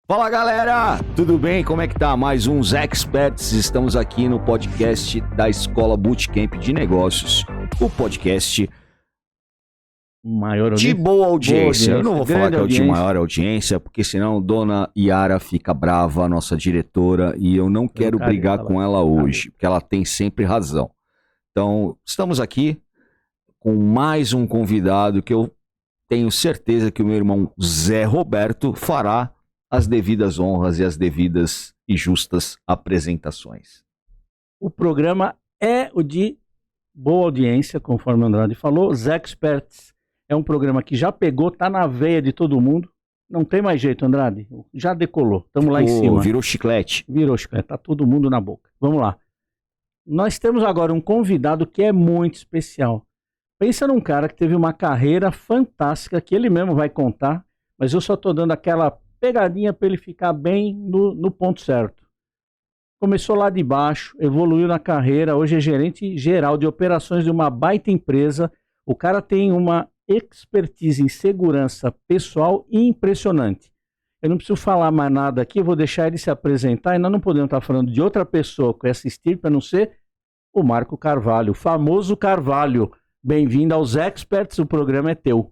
Fala galera, tudo bem? Como é que tá? Mais uns Experts, estamos aqui no podcast da Escola Bootcamp de Negócios, o podcast maior de boa audiência. Eu não vou falar que é o de maior audiência, porque senão Dona Yara fica brava, a nossa diretora, e eu não quero brigar com ela hoje, porque ela tem sempre razão. Então, estamos aqui com mais um convidado que eu tenho certeza que o meu irmão Zé Roberto fará as devidas honras e as devidas e justas apresentações. O programa é o de boa audiência, conforme o Andrade falou. Os Experts é um programa que já pegou, tá na veia de todo mundo. Não tem mais jeito, Andrade. Já decolou. Estamos lá em cima. Virou chiclete. Virou chiclete. Tá todo mundo na boca. Vamos lá. Nós temos agora um convidado que é muito especial. Pensa num cara que teve uma carreira fantástica, que ele mesmo vai contar, mas eu só tô dando aquela pegadinha para ele ficar bem no ponto certo. Começou lá de baixo, evoluiu na carreira, hoje é gerente geral de operações de uma baita empresa. O cara tem uma expertise em segurança pessoal impressionante. Eu não preciso falar mais nada aqui, eu vou deixar ele se apresentar, e nós não podemos estar falando de outra pessoa com essa estirpe, a não ser o Marco Carvalho, o famoso Carvalho. Bem-vindo aos Experts, o programa é teu.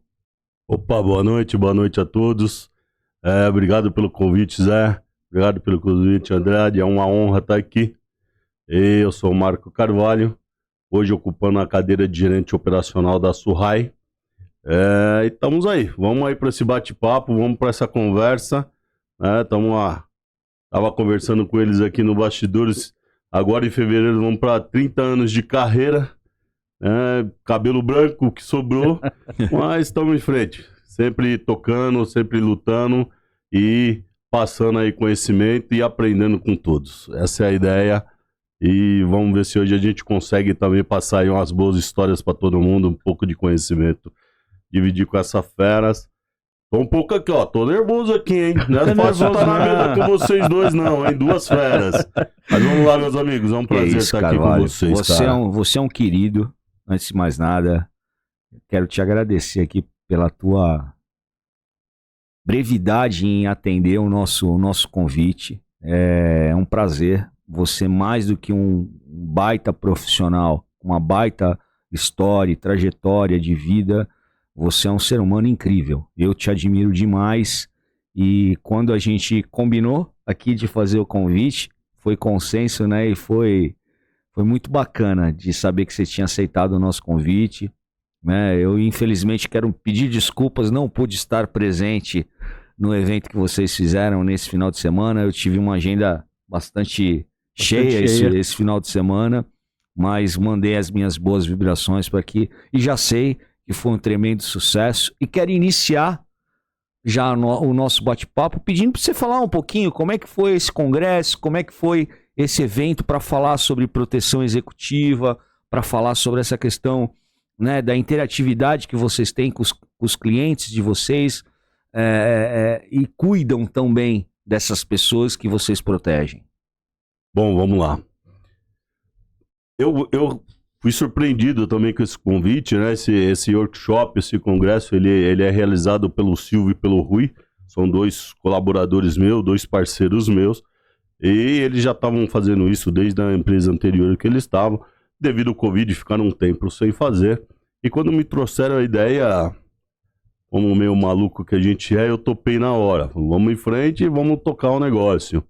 Opa, boa noite a todos. Obrigado pelo convite, Zé. Obrigado pelo convite, Andrade. É uma honra estar aqui. Eu sou o Marco Carvalho, hoje ocupando a cadeira de gerente operacional da Surrai. E estamos aí. Vamos aí para esse bate-papo, vamos para essa conversa. Tava conversando com eles aqui no Bastidores. Agora em fevereiro vamos para 30 anos de carreira. Cabelo branco que sobrou, mas estamos em frente. Sempre tocando, sempre lutando e passando aí conhecimento e aprendendo com todos. Essa é a ideia e vamos ver se hoje a gente consegue também passar aí umas boas histórias para todo mundo, um pouco de conhecimento, dividir com essa feras. Tô um pouco aqui, ó, tô nervoso aqui, hein? Não é fácil estar na mesa com vocês dois não, hein? Duas feras. Mas vamos lá, meus amigos, é um prazer estar aqui com vocês, Você é um querido, antes de mais nada, quero te agradecer aqui pela tua brevidade em atender o nosso convite. É um prazer. Você, mais do que um baita profissional, uma baita história e trajetória de vida, você é um ser humano incrível. Eu te admiro demais. E quando a gente combinou aqui de fazer o convite, foi consenso, né? E foi muito bacana de saber que você tinha aceitado o nosso convite. Eu, infelizmente, quero pedir desculpas, não pude estar presente no evento que vocês fizeram nesse final de semana. Eu tive uma agenda bastante cheia esse final de semana, mas mandei as minhas boas vibrações para aqui e já sei que foi um tremendo sucesso. E quero iniciar já o nosso bate-papo pedindo para você falar um pouquinho como é que foi esse congresso, como é que foi esse evento para falar sobre proteção executiva, para falar sobre essa questão, né, da interatividade que vocês têm com os clientes de vocês e cuidam também dessas pessoas que vocês protegem. Bom, vamos lá. Eu fui surpreendido também com esse convite, né? Esse workshop, esse congresso, ele é realizado pelo Silvio e pelo Rui. São dois colaboradores meus, dois parceiros meus. E eles já estavam fazendo isso desde a empresa anterior que eles estavam. Devido ao Covid, ficaram um tempo sem fazer. E quando me trouxeram a ideia, como meio maluco que a gente eu topei na hora. Vamos em frente e vamos tocar o negócio.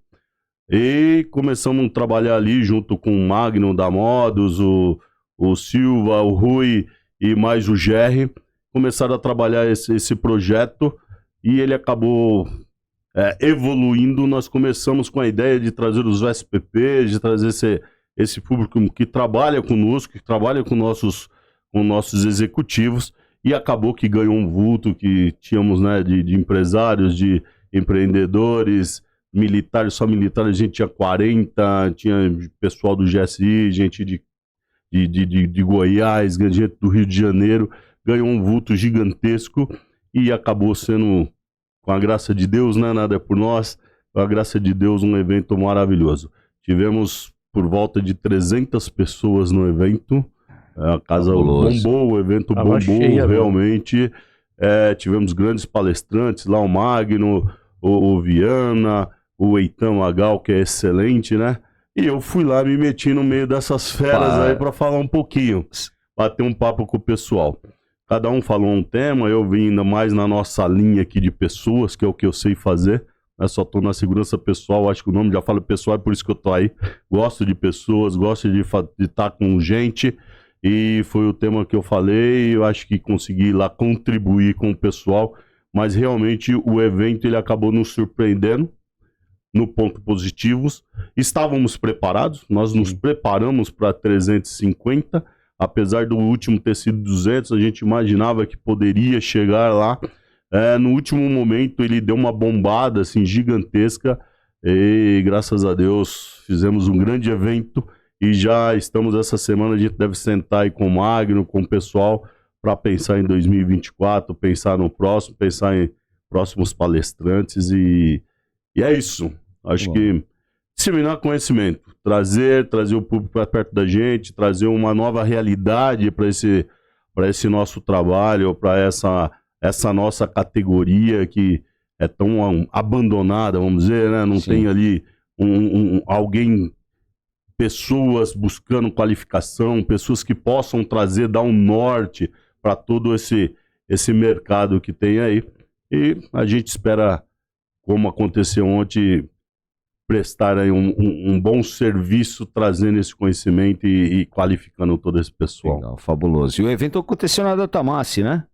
E começamos a trabalhar ali junto com o Magno da Modus, o Silva, o Rui e mais o Jerry. Começaram a trabalhar esse projeto e ele acabou evoluindo. Nós começamos com a ideia de trazer os SPPs, de trazer esse público que trabalha conosco, que trabalha com nossos executivos, e acabou que ganhou um vulto que tínhamos, né, de empresários, de empreendedores, militares, só militares, a gente tinha 40, tinha pessoal do GSI, gente de Goiás, gente do Rio de Janeiro, ganhou um vulto gigantesco e acabou sendo, com a graça de Deus, né, nada é por nós, com a graça de Deus, um evento maravilhoso. Tivemos por volta de 300 pessoas no evento, a casa bombou, o evento bombou realmente. Tivemos grandes palestrantes lá, o Magno, o Viana, o Eitan Magal, que é excelente, né? E eu fui lá, me meti no meio dessas feras aí para falar um pouquinho, bater um papo com o pessoal. Cada um falou um tema, eu vim ainda mais na nossa linha aqui de pessoas, que é o que eu sei fazer. Eu só tô na segurança pessoal, acho que o nome já fala pessoal, é por isso que eu tô aí. Gosto de pessoas, gosto de estar com gente, e foi o tema que eu falei, eu acho que consegui lá contribuir com o pessoal, mas realmente o evento ele acabou nos surpreendendo, no ponto positivos. Estávamos preparados, nós nos preparamos para 350, apesar do último ter sido 200, a gente imaginava que poderia chegar lá. No último momento ele deu uma bombada assim, gigantesca, e graças a Deus fizemos um grande evento, e já estamos essa semana, a gente deve sentar aí com o Magno, com o pessoal, para pensar em 2024, pensar no próximo, pensar em próximos palestrantes, e é isso. Acho que disseminar conhecimento, trazer o público para perto da gente, trazer uma nova realidade para esse nosso trabalho, para essa nossa categoria que é tão abandonada, vamos dizer, né? Não tem ali alguém, pessoas buscando qualificação, pessoas que possam dar um norte para todo esse mercado que tem aí. E a gente espera, como aconteceu ontem, prestar aí um bom serviço, trazendo esse conhecimento e qualificando todo esse pessoal. Legal, fabuloso. E o evento aconteceu na Datamassi, né?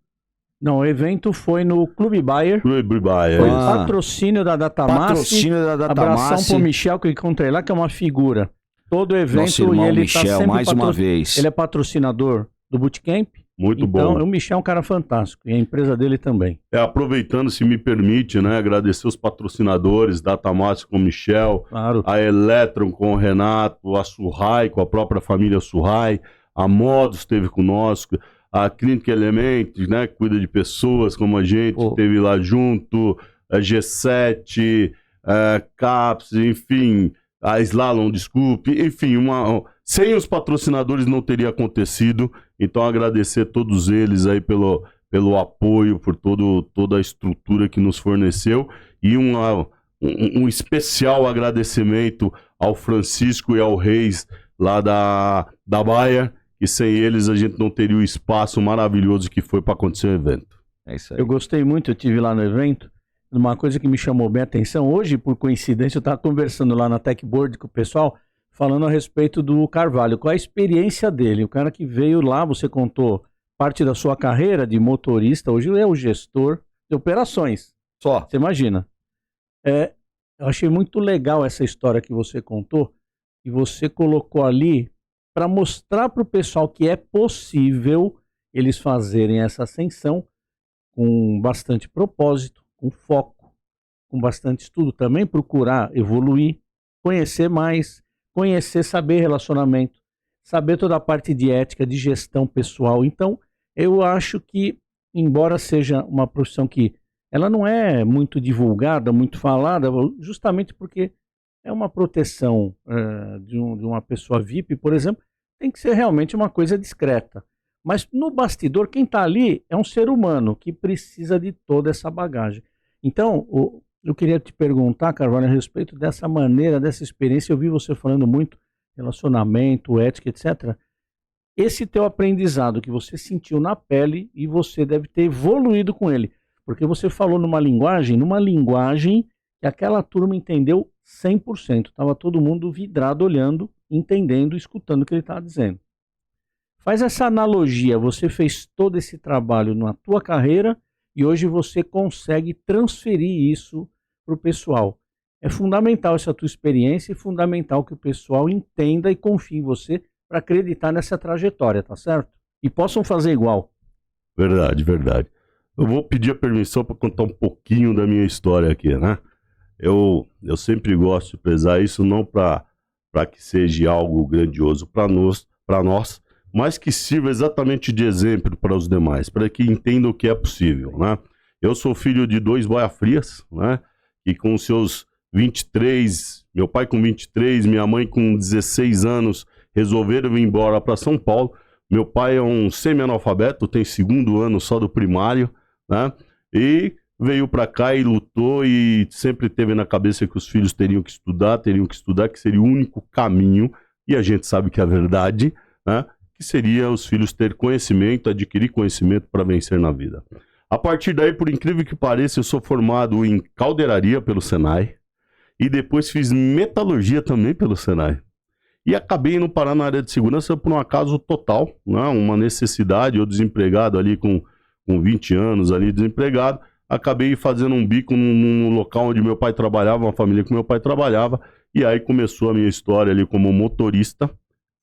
Não, o evento foi no Clube Bayer. Clube Bayer. Foi patrocínio da Datamassi. Patrocínio da Datamassi. Abração pro Michel, que eu encontrei lá, que é uma figura. Todo o evento, Nosso irmão e ele Michel, tá sempre mais uma vez. Ele é patrocinador do Bootcamp. Muito então, bom. O Michel é um cara fantástico, e a empresa dele também. Aproveitando, se me permite, né, agradecer os patrocinadores, Datamassi com o Michel, claro. A Electron com o Renato, a Surrai com a própria família Surrai, a Modus esteve conosco, a Clínica Elementos, né, que cuida de pessoas como a gente, esteve lá junto, a G7, a CAPS, enfim, a Slalom, desculpe, enfim, sem os patrocinadores não teria acontecido. Então agradecer a todos eles aí pelo apoio, por toda a estrutura que nos forneceu, e um especial agradecimento ao Francisco e ao Reis lá da Bayer, que sem eles a gente não teria o espaço maravilhoso que foi para acontecer o evento. É isso aí. Eu gostei muito, eu estive lá no evento, uma coisa que me chamou bem a atenção, hoje por coincidência eu estava conversando lá na Techboard com o pessoal, falando a respeito do Carvalho, qual a experiência dele, o cara que veio lá, você contou parte da sua carreira de motorista, hoje é o gestor de operações. Só. Você imagina. Eu achei muito legal essa história que você contou, e você colocou ali para mostrar para o pessoal que é possível eles fazerem essa ascensão com bastante propósito, com foco, com bastante estudo também, procurar evoluir, conhecer mais, saber relacionamento, saber toda a parte de ética, de gestão pessoal. Então, eu acho que, embora seja uma profissão que ela não é muito divulgada, muito falada, justamente porque é uma proteção de uma pessoa VIP, por exemplo, tem que ser realmente uma coisa discreta. Mas no bastidor, quem está ali é um ser humano que precisa de toda essa bagagem. Então, eu queria te perguntar, Carvalho, a respeito dessa maneira, dessa experiência. Eu vi você falando muito relacionamento, ética, etc. Esse teu aprendizado que você sentiu na pele, e você deve ter evoluído com ele, porque você falou numa linguagem que aquela turma entendeu 100%. Estava todo mundo vidrado, olhando, entendendo, escutando o que ele estava dizendo. Faz essa analogia, você fez todo esse trabalho na tua carreira e hoje você consegue transferir isso para o pessoal. É fundamental essa tua experiência e fundamental que o pessoal entenda e confie em você para acreditar nessa trajetória, tá certo? E possam fazer igual. Verdade, verdade. Eu vou pedir a permissão para contar um pouquinho da minha história aqui, né? Eu sempre gosto de prezar isso, não para que seja algo grandioso para nós, mas que sirva exatamente de exemplo para os demais, para que entendam o que é possível, né? Eu sou filho de 2 boia-frias, né? E com seus 23, meu pai com 23, minha mãe com 16 anos, resolveram vir embora para São Paulo. Meu pai é um semi-analfabeto, tem 2º ano só do primário, né? E veio para cá e lutou e sempre teve na cabeça que os filhos teriam que estudar, que seria o único caminho, e a gente sabe que é a verdade, né? Que seria os filhos ter conhecimento, adquirir conhecimento para vencer na vida. A partir daí, por incrível que pareça, eu sou formado em caldeiraria pelo Senai e depois fiz metalurgia também pelo Senai. E acabei indo parar na área de segurança por um acaso total, né? Uma necessidade, eu desempregado ali com 20 anos, ali desempregado, acabei fazendo um bico num local onde meu pai trabalhava, uma família que meu pai trabalhava, e aí começou a minha história ali como motorista.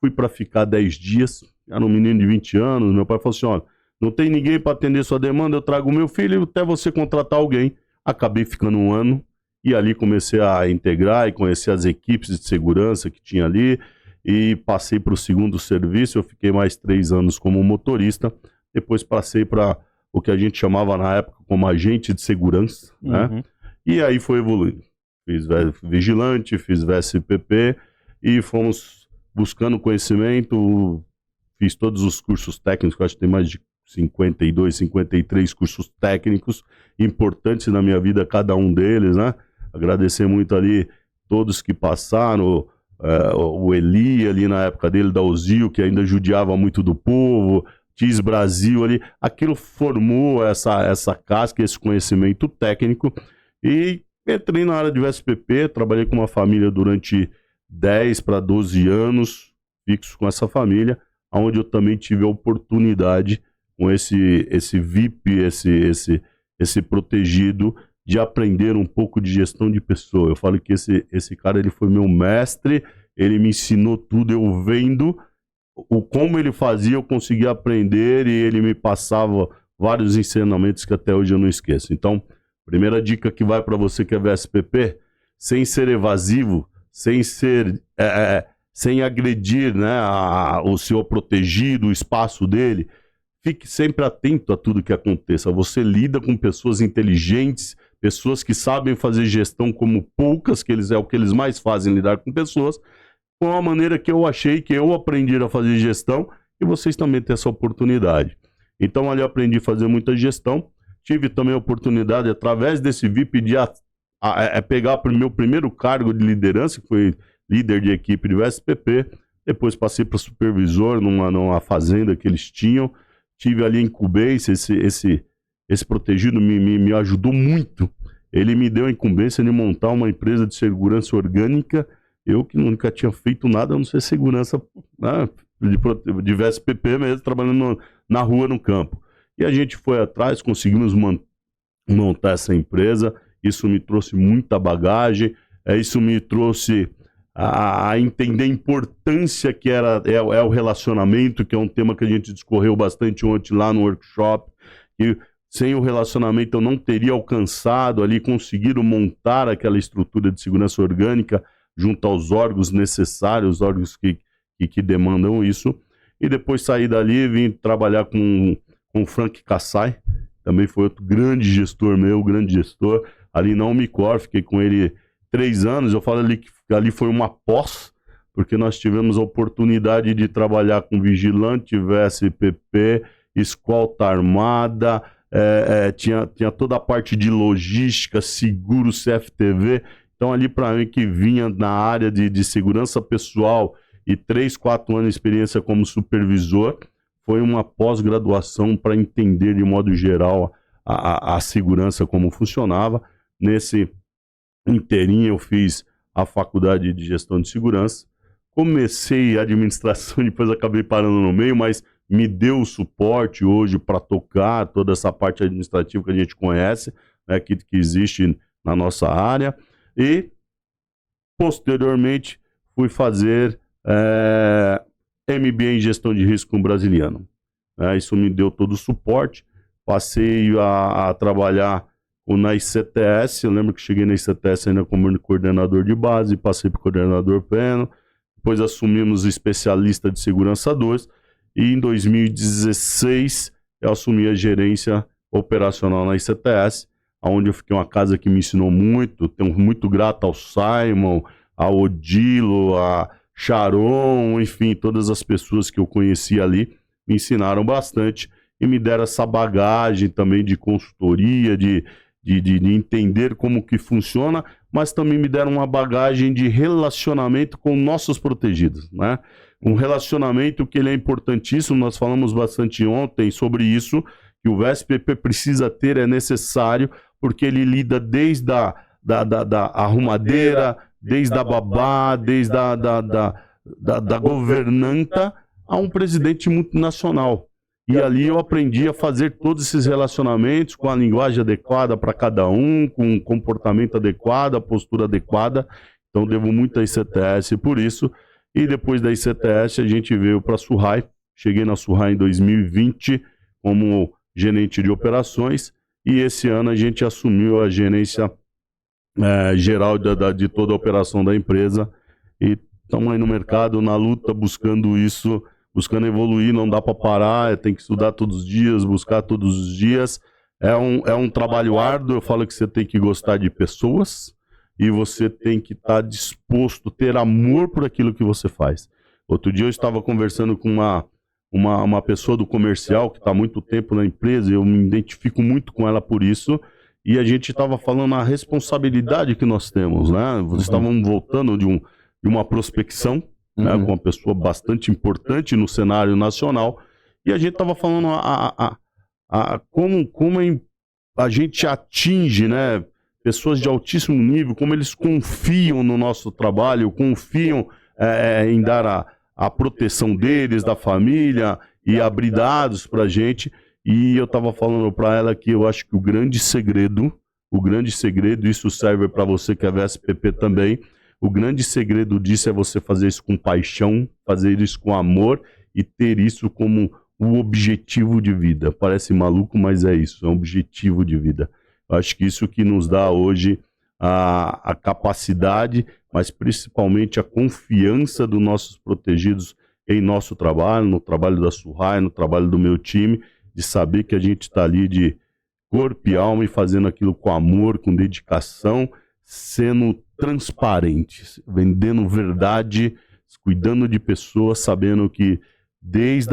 Fui para ficar 10 dias, era um menino de 20 anos, meu pai falou assim, olha, não tem ninguém para atender sua demanda, eu trago o meu filho até você contratar alguém. Acabei ficando um ano, e ali comecei a integrar e conhecer as equipes de segurança que tinha ali, e passei para o segundo serviço, eu fiquei mais 3 anos como motorista, depois passei para o que a gente chamava na época como agente de segurança, né? E aí foi evoluindo. Fiz vigilante, fiz VSPP e fomos buscando conhecimento, fiz todos os cursos técnicos, acho que tem mais de 52, 53 cursos técnicos importantes na minha vida, cada um deles, né? Agradecer muito ali todos que passaram, o Eli ali na época dele, da Ozil, que ainda judiava muito do povo, TIS Brasil ali, aquilo formou essa casca, esse conhecimento técnico, e entrei na área de VSPP, trabalhei com uma família durante 10 para 12 anos, fixo com essa família, onde eu também tive a oportunidade, com esse VIP, esse protegido, de aprender um pouco de gestão de pessoa. Eu falo que esse cara, ele foi meu mestre, ele me ensinou tudo, eu vendo como ele fazia, eu conseguia aprender, e ele me passava vários ensinamentos que até hoje eu não esqueço. Então, primeira dica que vai para você que é VSPP, sem ser evasivo, sem agredir, né, o seu protegido, o espaço dele, fique sempre atento a tudo que aconteça. Você lida com pessoas inteligentes, pessoas que sabem fazer gestão como poucas, que é o que eles mais fazem, lidar com pessoas, com a maneira que eu achei que eu aprendi a fazer gestão, e vocês também têm essa oportunidade. Então ali eu aprendi a fazer muita gestão, tive também a oportunidade, através desse VIP, de pegar o meu primeiro cargo de liderança, que foi líder de equipe de VSPP, depois passei para supervisor numa fazenda que eles tinham, tive ali incumbência, esse protegido me ajudou muito, ele me deu a incumbência de montar uma empresa de segurança orgânica, eu que nunca tinha feito nada, a não ser segurança, né, de VSPP mesmo, trabalhando na rua, no campo. E a gente foi atrás, conseguimos montar essa empresa, isso me trouxe muita bagagem, isso me trouxe a entender a importância que é o relacionamento, que é um tema que a gente discorreu bastante ontem lá no workshop, e sem o relacionamento eu não teria alcançado ali, conseguido montar aquela estrutura de segurança orgânica junto aos órgãos necessários, os órgãos que demandam isso, e depois saí dali e vim trabalhar com o Frank Kassai, também foi outro grande gestor meu, ali na Unicor, fiquei com ele 3 anos, eu falo ali que ali foi uma pós, porque nós tivemos a oportunidade de trabalhar com vigilante, VSPP, escolta armada, tinha toda a parte de logística, seguro, CFTV, então ali para mim que vinha na área de segurança pessoal e 3, 4 anos de experiência como supervisor, foi uma pós-graduação para entender de modo geral a segurança, como funcionava. Nesse inteirinho eu fiz a faculdade de gestão de segurança, comecei a administração, depois acabei parando no meio, mas me deu o suporte hoje para tocar toda essa parte administrativa que a gente conhece, né, que existe na nossa área, e posteriormente fui fazer MBA em gestão de risco com o Brasiliano. Isso me deu todo o suporte, passei a trabalhar na ICTS, eu lembro que cheguei na ICTS ainda como coordenador de base, passei para coordenador pleno, depois assumimos especialista de segurança 2, e em 2016 eu assumi a gerência operacional na ICTS, onde eu fiquei uma casa que me ensinou muito, tenho muito grato ao Simon, ao Odilo, a Sharon, enfim, todas as pessoas que eu conheci ali me ensinaram bastante e me deram essa bagagem também de consultoria, de de entender como que funciona, mas também me deram uma bagagem de relacionamento com nossos protegidos, né? Um relacionamento que ele é importantíssimo, nós falamos bastante ontem sobre isso, que o VSPP precisa ter, é necessário, porque ele lida desde da arrumadeira, desde a babá, desde da governanta a um presidente multinacional. E ali eu aprendi a fazer todos esses relacionamentos com a linguagem adequada para cada um, com um comportamento adequado, a postura adequada. Então devo muito à ICTS por isso. E depois da ICTS a gente veio para a Surrai. Cheguei na Surrai em 2020 como gerente de operações. E esse ano a gente assumiu a gerência geral de toda a operação da empresa. E estamos aí no mercado, na luta, buscando isso, buscando evoluir, não dá para parar, tem que estudar todos os dias, buscar todos os dias. É um trabalho árduo, eu falo que você tem que gostar de pessoas e você tem que estar disposto, ter amor por aquilo que você faz. Outro dia eu estava conversando com uma pessoa do comercial que está há muito tempo na empresa, eu me identifico muito com ela por isso, e a gente estava falando a responsabilidade que nós temos, né? Vocês estavam voltando de uma prospecção, né, com uma pessoa bastante importante no cenário nacional, e a gente estava falando como a gente atinge, né, pessoas de altíssimo nível, como eles confiam no nosso trabalho, confiam em dar a proteção deles, da família, e abrir dados para a gente. E eu estava falando para ela que eu acho que o grande segredo, isso serve para você que é VSPP também, o grande segredo disso é você fazer isso com paixão, fazer isso com amor e ter isso como um objetivo de vida. Parece maluco, mas é isso, é um objetivo de vida. Eu acho que isso que nos dá hoje a capacidade, mas principalmente a confiança dos nossos protegidos em nosso trabalho, no trabalho da Surrai, no trabalho do meu time, de saber que a gente está ali de corpo e alma e fazendo aquilo com amor, com dedicação, sendo transparentes, vendendo verdade, cuidando de pessoas, sabendo que desde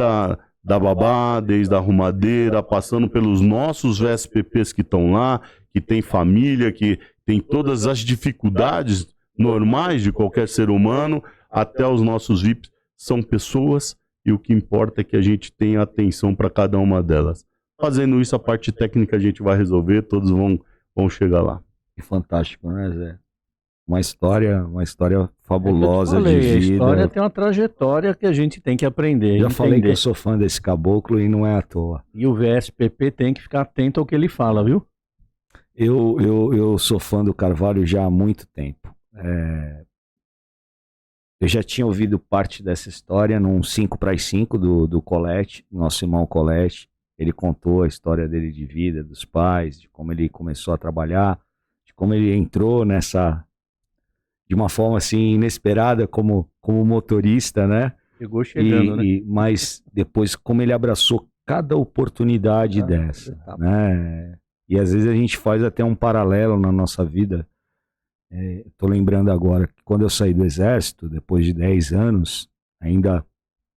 da babá, desde a arrumadeira, passando pelos nossos VSPPs que estão lá, que tem família, que tem todas as dificuldades normais de qualquer ser humano, até os nossos VIPs, são pessoas e o que importa é que a gente tenha atenção para cada uma delas. Fazendo isso, a parte técnica a gente vai resolver, todos vão chegar lá. Que fantástico, né, Zé? Uma história fabulosa de vida. A história tem uma trajetória que a gente tem que aprender. Já falei que eu sou fã desse caboclo e não é à toa. E o VSPP tem que ficar atento ao que ele fala, viu? Eu sou fã do Carvalho já há muito tempo. Eu já tinha ouvido parte dessa história num 5x5 do Colette, nosso irmão Colette. Ele contou a história dele de vida, dos pais, de como ele começou a trabalhar, de como ele entrou de uma forma assim inesperada como motorista, né? Chegou chegando, né? Mas depois como ele abraçou cada oportunidade dessa, né? E às vezes a gente faz até um paralelo na nossa vida. Tô lembrando agora que quando eu saí do exército, depois de 10 anos, ainda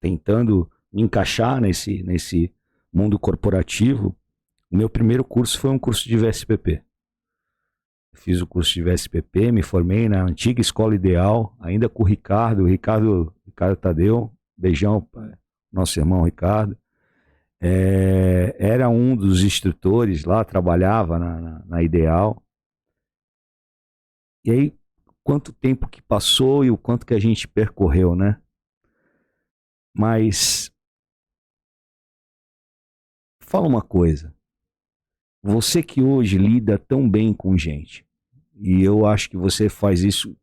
tentando me encaixar nesse mundo corporativo, o meu primeiro curso foi um curso de VSPP. Fiz o curso de VSPP, me formei na antiga Escola Ideal, ainda com o Ricardo Tadeu, beijão, nosso irmão Ricardo. Era um dos instrutores lá, trabalhava na Ideal. E aí, quanto tempo que passou e o quanto que a gente percorreu, né? Mas, fala uma coisa. Você que hoje lida tão bem com gente, e eu acho que você faz isso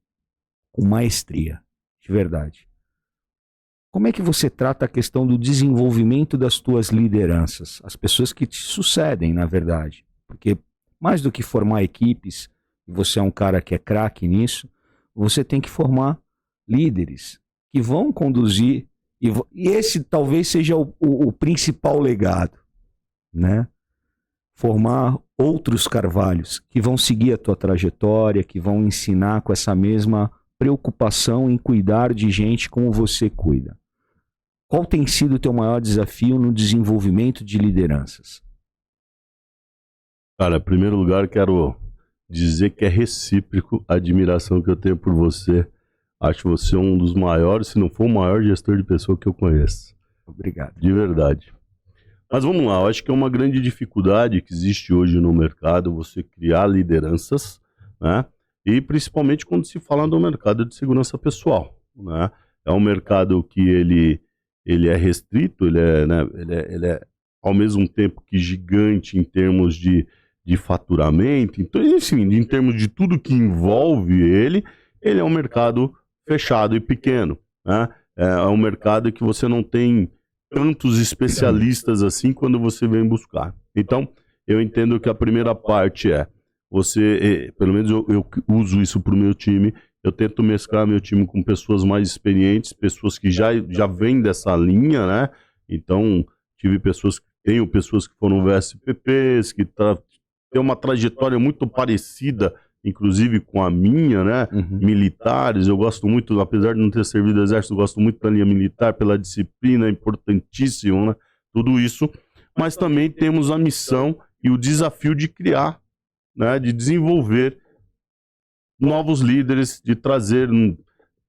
com maestria, de verdade. Como é que você trata a questão do desenvolvimento das tuas lideranças? As pessoas que te sucedem, na verdade. Porque mais do que formar equipes, você é um cara que é craque nisso, você tem que formar líderes que vão conduzir, e esse talvez seja o principal legado, né? Formar outros Carvalhos que vão seguir a tua trajetória, que vão ensinar com essa mesma preocupação em cuidar de gente como você cuida. Qual tem sido o teu maior desafio no desenvolvimento de lideranças? Cara, em primeiro lugar, quero dizer que é recíproco a admiração que eu tenho por você. Acho você um dos maiores, se não for o maior gestor de pessoa que eu conheço. Obrigado. De verdade. Mas vamos lá, eu acho que é uma grande dificuldade que existe hoje no mercado você criar lideranças, né? E principalmente quando se fala do mercado de segurança pessoal, né? É um mercado que ele é restrito, ele é ao mesmo tempo que gigante em termos de faturamento, então, enfim, em termos de tudo que envolve ele é um mercado fechado e pequeno, né? É um mercado que você não tem tantos especialistas assim quando você vem buscar. Então, eu entendo que a primeira parte é você, pelo menos eu uso isso para o meu time, eu tento mesclar meu time com pessoas mais experientes, pessoas que já vêm dessa linha, né? Então, tenho pessoas que foram VSPPs, que tem uma trajetória muito parecida, inclusive com a minha, né? Militares, eu gosto muito, apesar de não ter servido no exército, eu gosto muito da linha militar, pela disciplina, é importantíssimo, né? Tudo isso. Mas também temos a missão e o desafio de criar, né? De desenvolver novos líderes, de trazer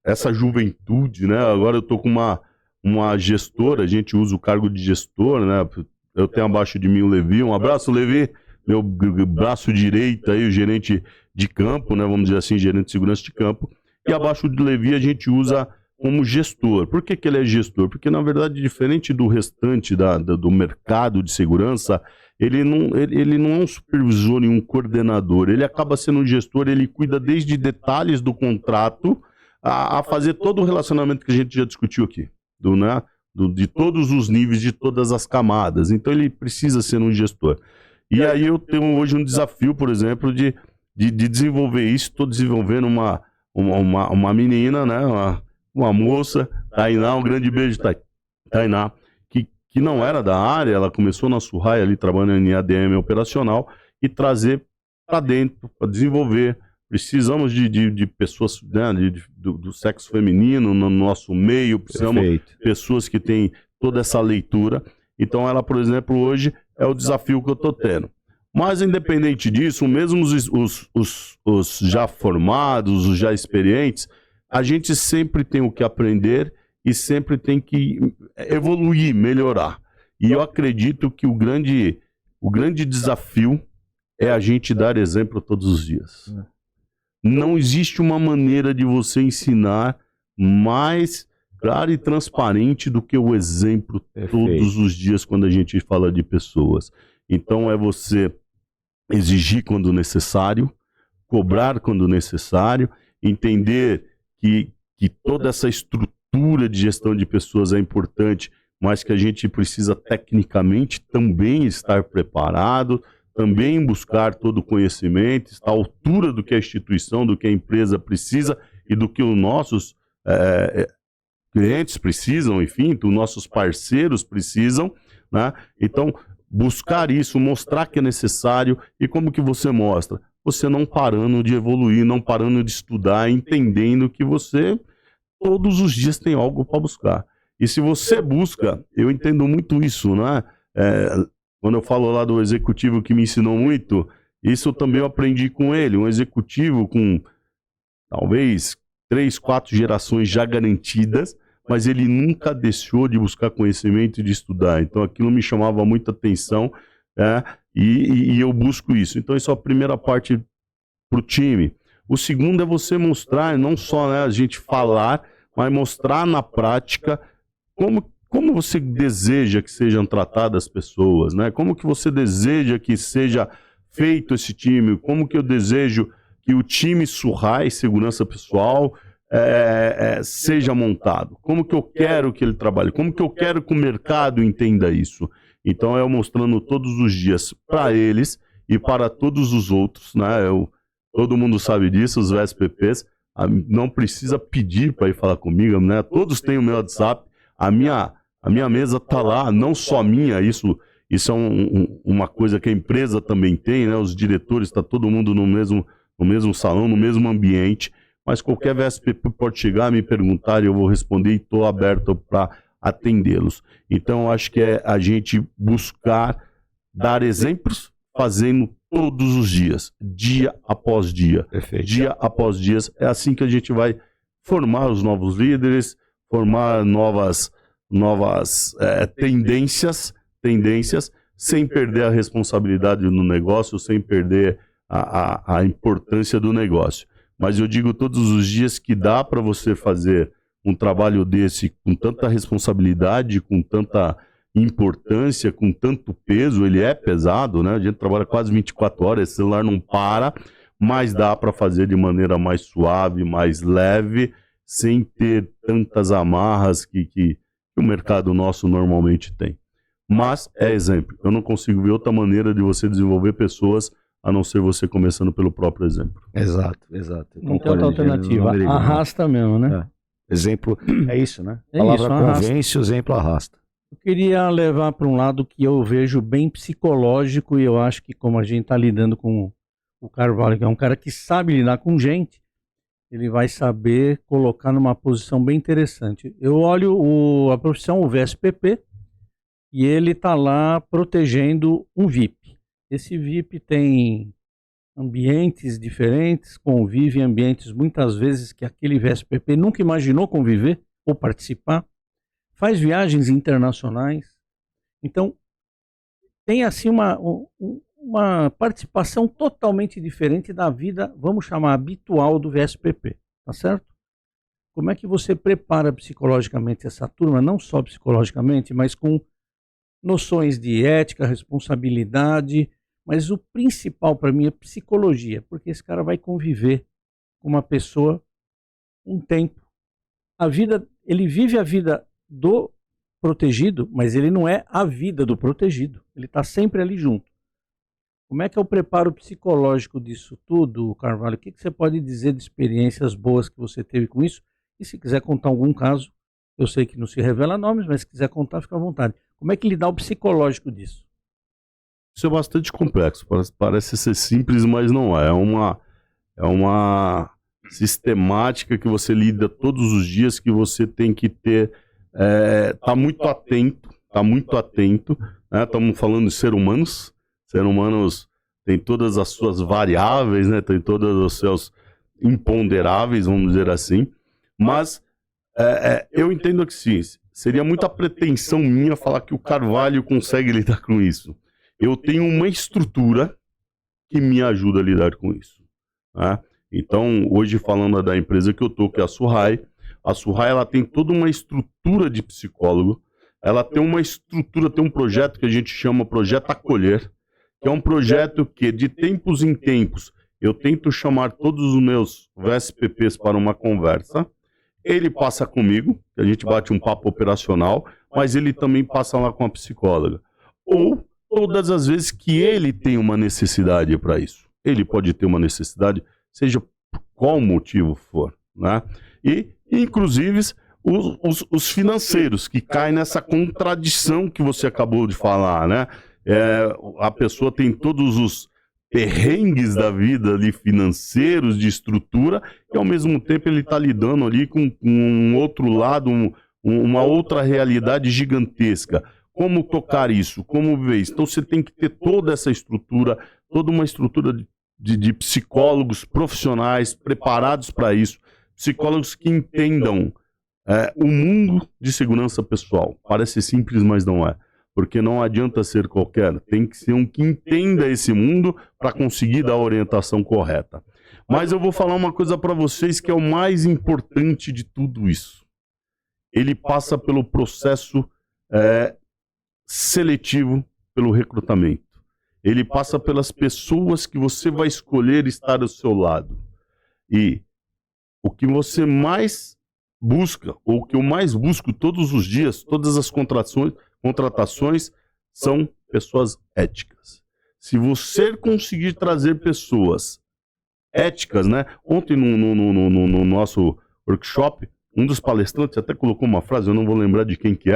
essa juventude, né? Agora eu tô com uma gestora, a gente usa o cargo de gestor, né? Eu tenho abaixo de mim o Levi, um abraço, Levi, meu braço direito aí, o gerente de campo, né, vamos dizer assim, gerente de segurança de campo, e abaixo do Levi a gente usa como gestor. Por que ele é gestor? Porque, na verdade, diferente do restante do mercado de segurança, ele não é um supervisor e um coordenador, ele acaba sendo um gestor, ele cuida desde detalhes do contrato a fazer todo o relacionamento que a gente já discutiu aqui, de todos os níveis, de todas as camadas. Então ele precisa ser um gestor. E aí eu tenho hoje um desafio, por exemplo, de desenvolver isso. Estou desenvolvendo uma menina, né? Uma moça, Tainá, um grande beijo, Tainá, que não era da área, ela começou na Surrai ali trabalhando em ADM operacional e trazer para dentro, para desenvolver. Precisamos de pessoas, né, do sexo feminino no nosso meio, precisamos de pessoas que têm toda essa leitura. Então ela, por exemplo, hoje é o desafio que eu estou tendo. Mas, independente disso, mesmo os já formados, os já experientes, a gente sempre tem o que aprender e sempre tem que evoluir, melhorar. E eu acredito que o grande desafio é a gente dar exemplo todos os dias. Não existe uma maneira de você ensinar mais claro e transparente do que o exemplo todos os dias quando a gente fala de pessoas. Então é você exigir quando necessário, cobrar quando necessário, entender que toda essa estrutura de gestão de pessoas é importante, mas que a gente precisa tecnicamente também estar preparado, também buscar todo o conhecimento, estar à altura do que a instituição, do que a empresa precisa e do que os nossos clientes precisam, enfim, os nossos parceiros precisam, né? Então, buscar isso, mostrar que é necessário. E como que você mostra? Você não parando de evoluir, não parando de estudar, entendendo que você todos os dias tem algo para buscar. E se você busca, eu entendo muito isso, né? Quando eu falo lá do executivo que me ensinou muito, isso também eu aprendi com ele, um executivo com talvez 3, 4 gerações já garantidas, mas ele nunca deixou de buscar conhecimento e de estudar. Então aquilo me chamava muita atenção, e eu busco isso. Então isso é a primeira parte para o time. O segundo é você mostrar, não só, né, a gente falar, mas mostrar na prática como você deseja que sejam tratadas as pessoas, né? Como que você deseja que seja feito esse time, como que eu desejo que o time Surrai Segurança Pessoal seja montado, como que eu quero que ele trabalhe, como que eu quero que o mercado entenda isso. Então eu mostrando todos os dias para eles e para todos os outros, né? Todo mundo sabe disso, os VSPPs, não precisa pedir para ir falar comigo, né? Todos têm o meu WhatsApp, a minha mesa tá lá, não só a minha, isso é uma coisa que a empresa também tem, né? Os diretores, está todo mundo no mesmo salão, no mesmo ambiente, mas qualquer VSPP pode chegar, me perguntar e eu vou responder e estou aberto para atendê-los. Então, eu acho que é a gente buscar dar exemplos, fazendo todos os dias, dia após dia. Perfeito. Dia após dia. É assim que a gente vai formar os novos líderes, formar novas tendências, sem perder a responsabilidade no negócio, sem perder a importância do negócio. Mas eu digo todos os dias que dá para você fazer um trabalho desse com tanta responsabilidade, com tanta importância, com tanto peso. Ele é pesado, né? A gente trabalha quase 24 horas, esse celular não para, mas dá para fazer de maneira mais suave, mais leve, sem ter tantas amarras que o mercado nosso normalmente tem. Mas é exemplo. Eu não consigo ver outra maneira de você desenvolver pessoas a não ser você começando pelo próprio exemplo. Exato. Não tem outra alternativa. Arrasta mesmo, né? Exemplo, é isso, né? A É palavra isso, arrasta. convence, o exemplo arrasta. Eu queria levar para um lado que eu vejo bem psicológico, e eu acho que como a gente está lidando com o Carvalho, que é um cara que sabe lidar com gente, ele vai saber colocar numa posição bem interessante. Eu olho a profissão, o VSPP, e ele está lá protegendo um VIP. Esse VIP tem ambientes diferentes, convive em ambientes muitas vezes que aquele VSPP nunca imaginou conviver ou participar, faz viagens internacionais. Então, tem assim uma participação totalmente diferente da vida, vamos chamar, habitual do VSPP, tá certo? Como é que você prepara psicologicamente essa turma, não só psicologicamente, mas com noções de ética, responsabilidade, mas o principal para mim é psicologia, porque esse cara vai conviver com uma pessoa um tempo. Ele vive a vida do protegido, mas ele não é a vida do protegido. Ele está sempre ali junto. Como é que é o preparo psicológico disso tudo, Carvalho? O que você pode dizer de experiências boas que você teve com isso? E se quiser contar algum caso, eu sei que não se revela nomes, mas se quiser contar, fica à vontade. Como é que lidar o psicológico disso? Isso é bastante complexo. Parece ser simples, mas não é. É uma sistemática que você lida todos os dias, que você tem que ter... tá muito atento, né? Estamos falando de ser humanos. Ser humanos tem todas as suas variáveis, né? Tem todos os seus imponderáveis, vamos dizer assim. Mas eu entendo que sim, seria muita pretensão minha falar que o Carvalho consegue lidar com isso. Eu tenho uma estrutura que me ajuda a lidar com isso, né? Então, hoje falando da empresa que eu tô, que é a Surrai ela tem toda uma estrutura de psicólogo, ela tem uma estrutura, tem um projeto que a gente chama Projeto Acolher, que é um projeto que, de tempos em tempos, eu tento chamar todos os meus VSPPs para uma conversa. Ele passa comigo, a gente bate um papo operacional, mas ele também passa lá com a psicóloga. Ou todas as vezes que ele tem uma necessidade para isso. Ele pode ter uma necessidade, seja por qual motivo for, né? E, inclusive, os financeiros, que caem nessa contradição que você acabou de falar, né? A pessoa tem todos os perrengues da vida ali, financeiros, de estrutura, e ao mesmo tempo ele está lidando ali com um outro lado, uma outra realidade gigantesca. Como tocar isso? Como ver isso? Então você tem que ter toda essa estrutura, toda uma estrutura de psicólogos profissionais preparados para isso, psicólogos que entendam o mundo de segurança pessoal. Parece simples, mas não é. Porque não adianta ser qualquer, tem que ser um que entenda esse mundo para conseguir dar a orientação correta. Mas eu vou falar uma coisa para vocês que é o mais importante de tudo isso. Ele passa pelo processo seletivo, pelo recrutamento. Ele passa pelas pessoas que você vai escolher estar ao seu lado. E o que você mais busca, ou o que eu mais busco todos os dias, todas as contratações são pessoas éticas. Se você conseguir trazer pessoas éticas, né? Ontem no nosso workshop, um dos palestrantes até colocou uma frase, eu não vou lembrar de quem que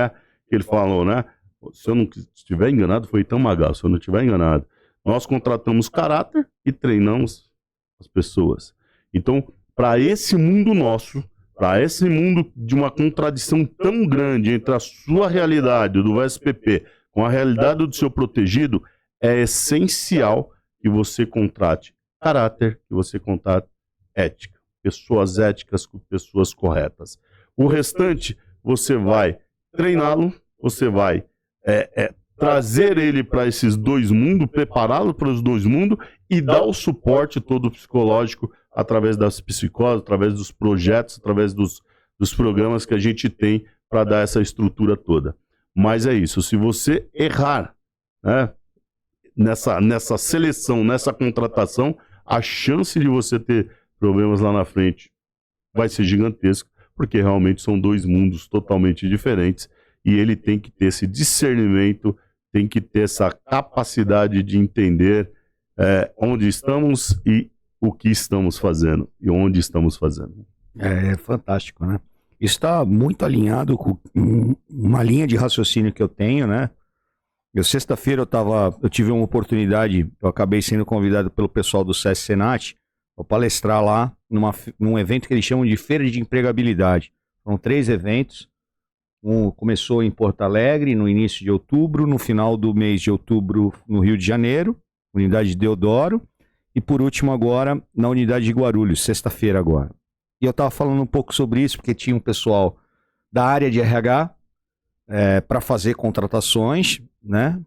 ele falou, né? Se eu não estiver enganado, foi Itão Magal, se eu não estiver enganado. Nós contratamos caráter e treinamos as pessoas. Então, para esse mundo nosso, para esse mundo de uma contradição tão grande entre a sua realidade do VSPP com a realidade do seu protegido, é essencial que você contrate caráter, que você contrate ética. Pessoas éticas com pessoas corretas. O restante, você vai treiná-lo, você vai trazer ele para esses dois mundos, prepará-lo para os dois mundos e dar o suporte todo psicológico através das psicoses, através dos projetos, através dos programas que a gente tem para dar essa estrutura toda. Mas é isso, se você errar, né, nessa seleção, nessa contratação, a chance de você ter problemas lá na frente vai ser gigantesca, porque realmente são dois mundos totalmente diferentes e ele tem que ter esse discernimento, tem que ter essa capacidade de entender onde estamos e o que estamos fazendo e onde estamos fazendo. É fantástico, né? Isso está muito alinhado com uma linha de raciocínio que eu tenho, né? Sexta-feira eu tive uma oportunidade, eu acabei sendo convidado pelo pessoal do SESC Senat para palestrar lá num evento que eles chamam de Feira de Empregabilidade. Foram 3 eventos. Um começou em Porto Alegre no início de outubro, no final do mês de outubro no Rio de Janeiro, unidade de Deodoro, e por último agora na unidade de Guarulhos, sexta-feira agora. E eu estava falando um pouco sobre isso, porque tinha um pessoal da área de RH para fazer contratações, né?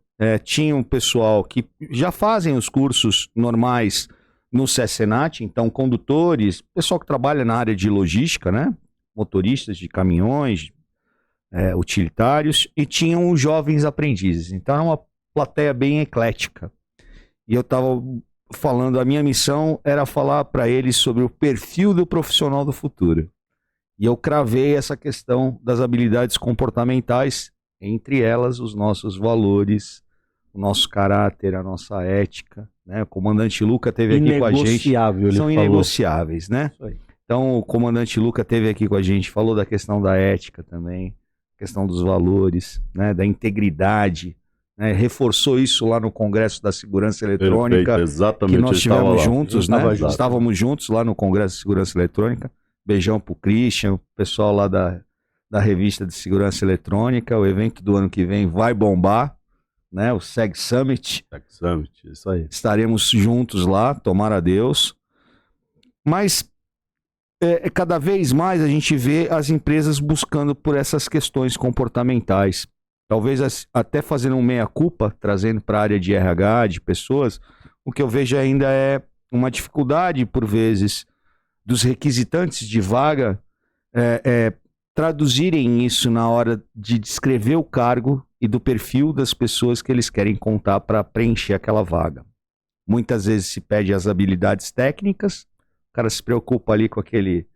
Tinha um pessoal que já fazem os cursos normais no SESC Senat, então condutores, pessoal que trabalha na área de logística, né? Motoristas de caminhões, utilitários, e tinham os jovens aprendizes. Então era uma plateia bem eclética. E eu estava falando, a minha missão era falar para eles sobre o perfil do profissional do futuro. E eu cravei essa questão das habilidades comportamentais, entre elas os nossos valores, o nosso caráter, a nossa ética, né? O comandante Luca esteve aqui com a gente. São inegociáveis, né? Então o comandante Luca esteve aqui com a gente, falou da questão da ética também, questão dos valores, né? Da integridade, né? Reforçou isso lá no Congresso da Segurança Eletrônica. Perfeito, exatamente. Que nós tivemos juntos, né? Estávamos juntos lá no Congresso de Segurança Eletrônica. Beijão pro Christian, o pessoal lá da revista de Segurança Eletrônica. O evento do ano que vem vai bombar, né? O SEG Summit. SEG Summit, isso aí. Estaremos juntos lá, tomara a Deus. Mas cada vez mais a gente vê as empresas buscando por essas questões comportamentais. Talvez até fazendo um meia-culpa, trazendo para a área de RH, de pessoas, o que eu vejo ainda é uma dificuldade, por vezes, dos requisitantes de vaga traduzirem isso na hora de descrever o cargo e do perfil das pessoas que eles querem contar para preencher aquela vaga. Muitas vezes se pede as habilidades técnicas, o cara se preocupa ali com aquele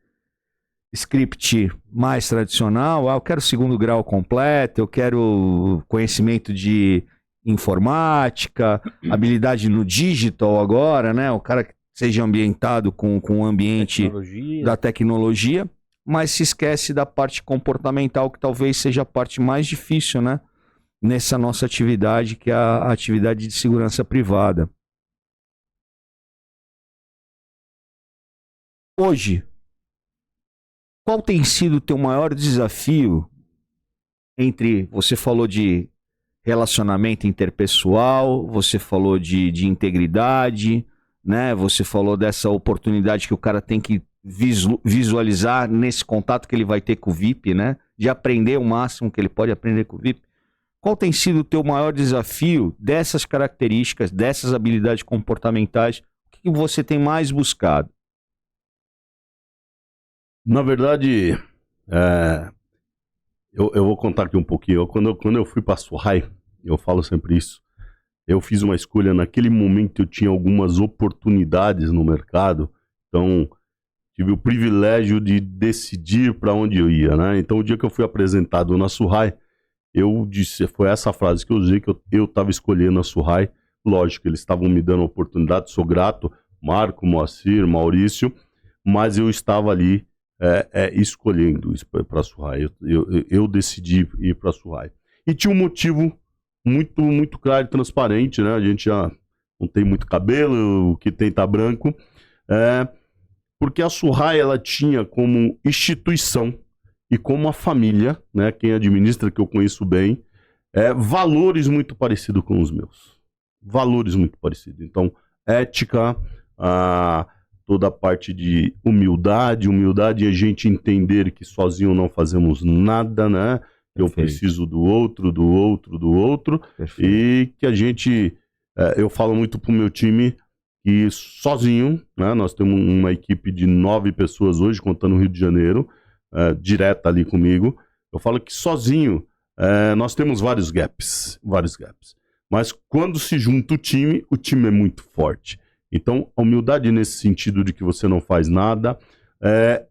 script mais tradicional, eu quero 2º grau completo, eu quero conhecimento de informática, habilidade no digital agora, né? O cara que seja ambientado com o ambiente da tecnologia, mas se esquece da parte comportamental, que talvez seja a parte mais difícil, né? Nessa nossa atividade, que é a atividade de segurança privada. Hoje, qual tem sido o teu maior desafio você falou de relacionamento interpessoal, você falou de integridade, né? Você falou dessa oportunidade que o cara tem que visualizar nesse contato que ele vai ter com o VIP, né? De aprender o máximo que ele pode aprender com o VIP. Qual tem sido o teu maior desafio dessas características, dessas habilidades comportamentais? O que você tem mais buscado? Na verdade, eu vou contar aqui um pouquinho. Quando eu fui para a Suhai, eu falo sempre isso, eu fiz uma escolha, naquele momento eu tinha algumas oportunidades no mercado, então tive o privilégio de decidir para onde eu ia, né? Então o dia que eu fui apresentado na Suhai, eu disse, foi essa frase que eu usei, que eu estava escolhendo a Suhai. Lógico, eles estavam me dando a oportunidade, sou grato, Marco, Moacir, Maurício, mas eu estava ali escolhendo isso para a Suhai. Eu decidi ir para a Suhai. E tinha um motivo muito, muito claro e transparente, né? A gente já não tem muito cabelo, o que tem tá branco. Porque a Suhai, ela tinha como instituição e como a família, né? Quem administra, que eu conheço bem, valores muito parecidos com os meus. Valores muito parecidos. Então, ética, toda a parte de humildade é a gente entender que sozinho não fazemos nada, né? Eu preciso do outro, Perfeito. e que a gente, eu falo muito pro meu time que sozinho, né? Nós temos uma equipe de 9 pessoas hoje, contando o Rio de Janeiro, direta ali comigo. Eu falo que sozinho nós temos vários gaps, mas quando se junta o time é muito forte. Então, a humildade nesse sentido de que você não faz nada,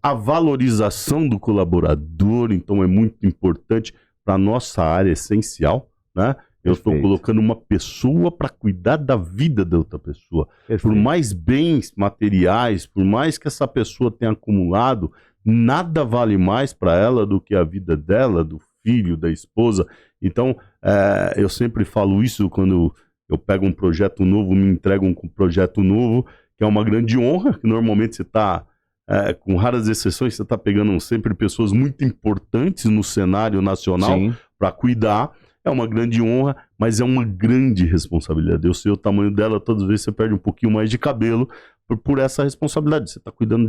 a valorização do colaborador, então é muito importante para a nossa área essencial, né? Eu estou colocando uma pessoa para cuidar da vida da outra pessoa. Perfeito. Por mais bens materiais, por mais que essa pessoa tenha acumulado, nada vale mais para ela do que a vida dela, do filho, da esposa. Então, eu sempre falo isso quando eu pego um projeto novo, me entrego um projeto novo, que é uma grande honra, que normalmente você está, com raras exceções, você está pegando sempre pessoas muito importantes no cenário nacional para cuidar. É uma grande honra, mas é uma grande responsabilidade. Eu sei o tamanho dela, todas as vezes você perde um pouquinho mais de cabelo por essa responsabilidade. Você está cuidando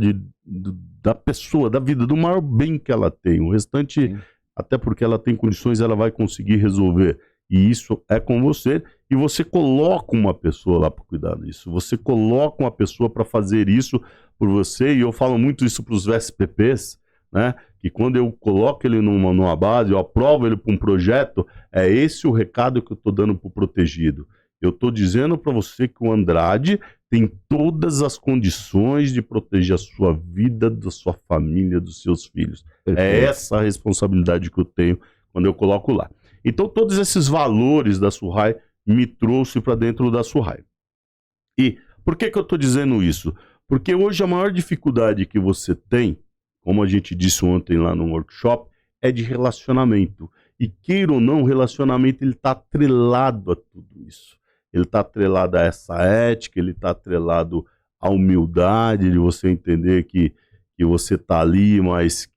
da pessoa, da vida, do maior bem que ela tem. O restante, até porque ela tem condições, ela vai conseguir resolver. E isso é com você, e você coloca uma pessoa lá para cuidar disso. Você coloca uma pessoa para fazer isso por você, e eu falo muito isso para os VSPPs, né? Que quando eu coloco ele numa base, eu aprovo ele para um projeto, é esse o recado que eu estou dando para o protegido. Eu estou dizendo para você que o Andrade tem todas as condições de proteger a sua vida, da sua família, dos seus filhos. Perfeito. É essa a responsabilidade que eu tenho quando eu coloco lá. Então, todos esses valores da Surrai me trouxe para dentro da Surrai. E por que eu estou dizendo isso? Porque hoje a maior dificuldade que você tem, como a gente disse ontem lá no workshop, é de relacionamento. E queira ou não, o relacionamento está atrelado a tudo isso. Ele está atrelado a essa ética, ele está atrelado à humildade, de você entender que você está ali, mas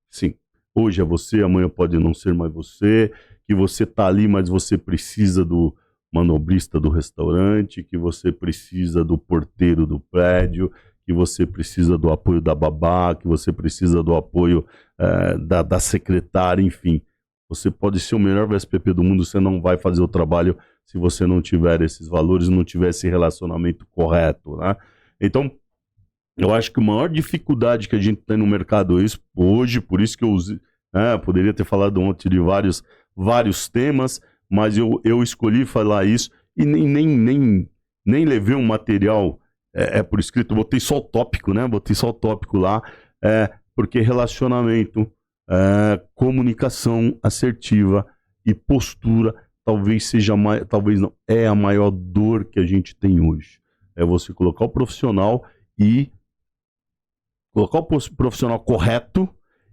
sim, hoje é você, amanhã pode não ser mais você, que você está ali, mas você precisa do manobrista do restaurante, que você precisa do porteiro do prédio, que você precisa do apoio da babá, que você precisa do apoio da secretária, enfim. Você pode ser o melhor VSPP do mundo, você não vai fazer o trabalho se você não tiver esses valores, não tiver esse relacionamento correto, né? Então, eu acho que a maior dificuldade que a gente tem no mercado hoje, por isso que eu poderia ter falado ontem de vários temas, mas eu escolhi falar isso e nem levei um material por escrito, botei só o tópico, né? Botei só o tópico lá, porque relacionamento, comunicação assertiva e postura talvez não, é a maior dor que a gente tem hoje. É você colocar o profissional correto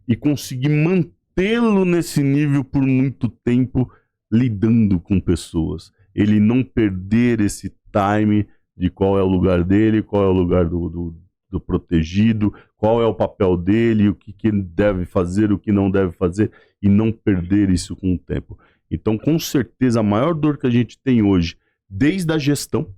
e conseguir mantê-lo nesse nível por muito tempo, lidando com pessoas. Ele não perder esse time de qual é o lugar dele, qual é o lugar do protegido, qual é o papel dele, o que ele deve fazer, o que não deve fazer, e não perder isso com o tempo. Então, com certeza, a maior dor que a gente tem hoje, desde a gestão,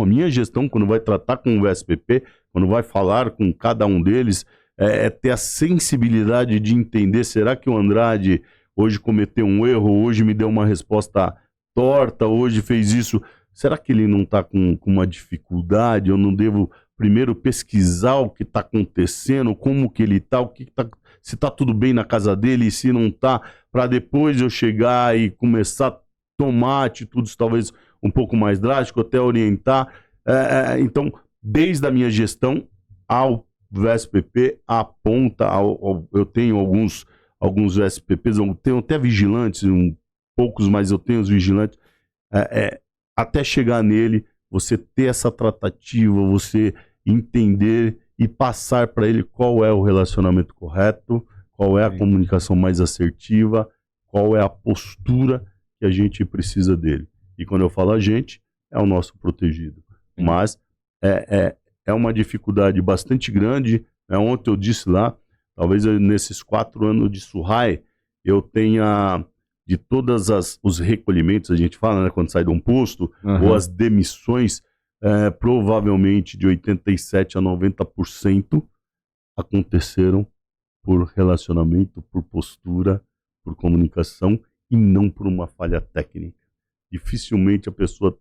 a minha gestão, quando vai tratar com o VSPP, quando vai falar com cada um deles, é ter a sensibilidade de entender, será que o Andrade hoje cometeu um erro, hoje me deu uma resposta torta, hoje fez isso, será que ele não está com uma dificuldade? Eu não devo primeiro pesquisar o que está acontecendo, como que ele está, se está tudo bem na casa dele e se não está, para depois eu chegar e começar a tomar atitudes talvez um pouco mais drásticas, até orientar. Então, desde a minha gestão ao VSPP, a ponta, eu tenho alguns VSPPs, eu tenho até vigilantes, poucos, mas eu tenho os vigilantes, até chegar nele, você ter essa tratativa, você entender e passar para ele qual é o relacionamento correto, qual é a comunicação mais assertiva, qual é a postura que a gente precisa dele. E quando eu falo a gente, é o nosso protegido. Mas é uma dificuldade bastante grande. Ontem eu disse lá, talvez nesses 4 anos de Surrai, eu tenha, de todas os recolhimentos, a gente fala, né, quando sai de um posto, ou as demissões, provavelmente de 87% a 90% aconteceram por relacionamento, por postura, por comunicação e não por uma falha técnica. Dificilmente a pessoa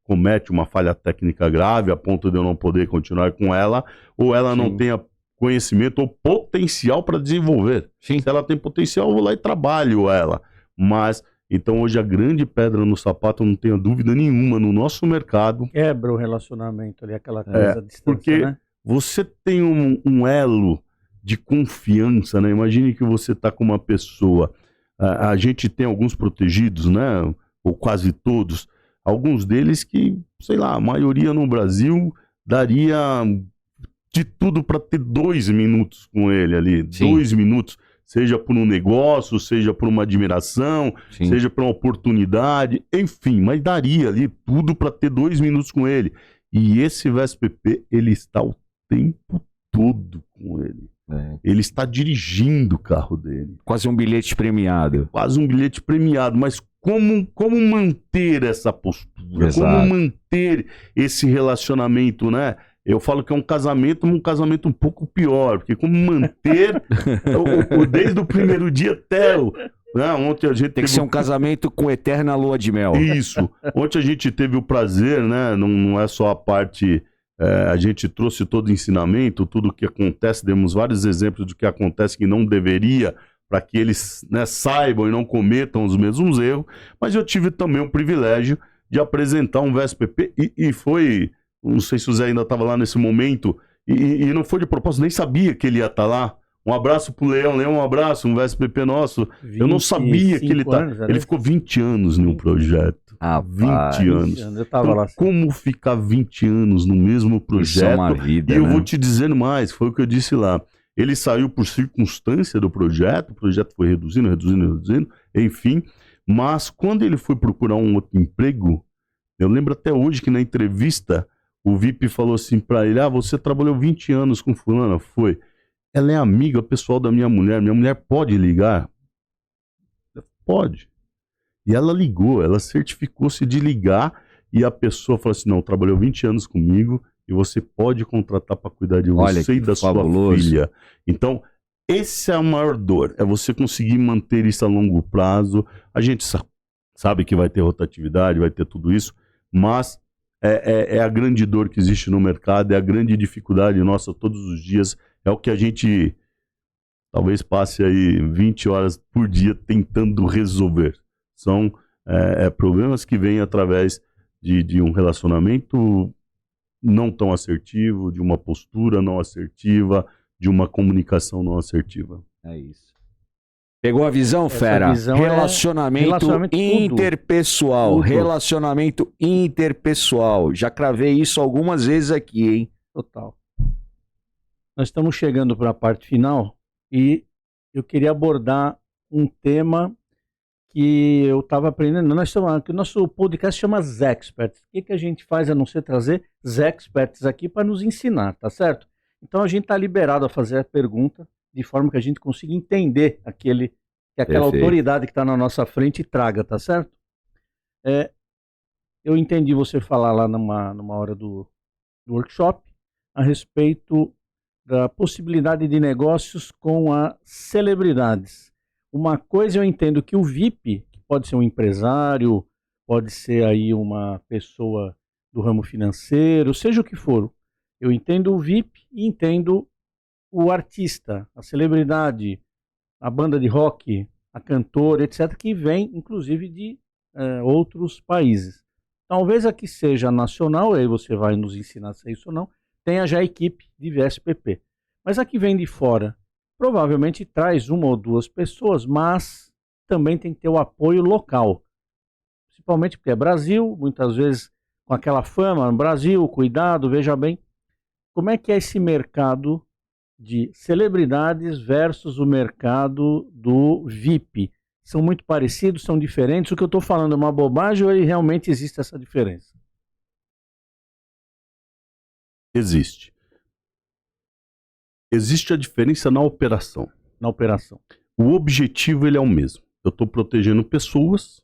comete uma falha técnica grave a ponto de eu não poder continuar com ela, ou ela não tenha conhecimento ou potencial para desenvolver. Sim. Se ela tem potencial, eu vou lá e trabalho ela. Mas, então hoje a grande pedra no sapato, não tenho dúvida nenhuma, no nosso mercado... Quebra o relacionamento ali, aquela coisa à distância, porque né? você tem um elo de confiança, né? Imagine que você está com uma pessoa... A gente tem alguns protegidos, né? Ou quase todos. Alguns deles que, sei lá, a maioria no Brasil daria de tudo para ter 2 minutos com ele ali. Sim. 2 minutos, seja por um negócio, seja por uma admiração, Sim. seja por uma oportunidade, enfim, mas daria ali tudo para ter 2 minutos com ele. E esse VSPP, ele está o tempo todo com ele. Ele está dirigindo o carro dele. Quase um bilhete premiado. Quase um bilhete premiado, mas como manter essa postura? Exato. Como manter esse relacionamento, né? Eu falo que é um casamento um pouco pior, porque como manter desde o primeiro dia até ontem a gente Tem que ser um casamento com eterna lua de mel. Isso. Ontem a gente teve o prazer, né? Não é só a parte... a gente trouxe todo o ensinamento, tudo o que acontece, demos vários exemplos do que acontece que não deveria, para que eles, né, saibam e não cometam os mesmos erros, mas eu tive também o privilégio de apresentar um VSPP e foi, não sei se o Zé ainda estava lá nesse momento, e não foi de propósito, nem sabia que ele ia estar lá. Um abraço pro Leão, um abraço, um VSPP nosso. Eu não sabia que ele tá. Ele ficou 20 anos no projeto. 20 anos. Eu tava então, lá. como ficar 20 anos no mesmo projeto? Isso é uma vida, e eu né? vou te dizendo mais, foi o que eu disse lá. Ele saiu por circunstância do projeto, o projeto foi reduzindo, enfim. Mas quando ele foi procurar um outro emprego, eu lembro até hoje que na entrevista o VIP falou assim para ele: você trabalhou 20 anos com fulana? Foi. Ela é amiga pessoal da minha mulher pode ligar? Pode. E ela ligou, ela certificou-se de ligar e a pessoa falou assim: não, trabalhou 20 anos comigo e você pode contratar para cuidar de você e da sua filha. Então, essa é a maior dor, é você conseguir manter isso a longo prazo. A gente sabe que vai ter rotatividade, vai ter tudo isso, mas é a grande dor que existe no mercado, é a grande dificuldade nossa todos os dias, é o que a gente talvez passe aí 20 horas por dia tentando resolver. São problemas que vêm através de um relacionamento não tão assertivo, de uma postura não assertiva, de uma comunicação não assertiva. É isso. Pegou a visão, fera? Visão relacionamento interpessoal. Tudo. Relacionamento interpessoal. Já cravei isso algumas vezes aqui, hein? Total. Nós estamos chegando para a parte final e eu queria abordar um tema que eu estava aprendendo. O nosso podcast chama Zexperts. O que a gente faz a não ser trazer Zexperts aqui para nos ensinar, tá certo? Então a gente está liberado a fazer a pergunta de forma que a gente consiga entender aquela Perfeito. autoridade que está na nossa frente e traga, tá certo? Eu entendi você falar lá numa hora do workshop a respeito da possibilidade de negócios com as celebridades. Uma coisa eu entendo que o VIP, que pode ser um empresário, pode ser aí uma pessoa do ramo financeiro, seja o que for. Eu entendo o VIP e entendo o artista, a celebridade, a banda de rock, a cantora, etc., que vem, inclusive, de outros países. Talvez aqui seja nacional, aí você vai nos ensinar se é isso ou não, tenha já a equipe de VSPP. Mas a que vem de fora, provavelmente traz uma ou duas pessoas, mas também tem que ter o apoio local. Principalmente porque é Brasil, muitas vezes com aquela fama, Brasil, cuidado, veja bem. Como é que é esse mercado de celebridades versus o mercado do VIP? São muito parecidos, são diferentes? O que eu estou falando é uma bobagem ou realmente existe essa diferença? Existe. Existe a diferença na operação. Na operação. O objetivo ele é o mesmo. Eu estou protegendo pessoas,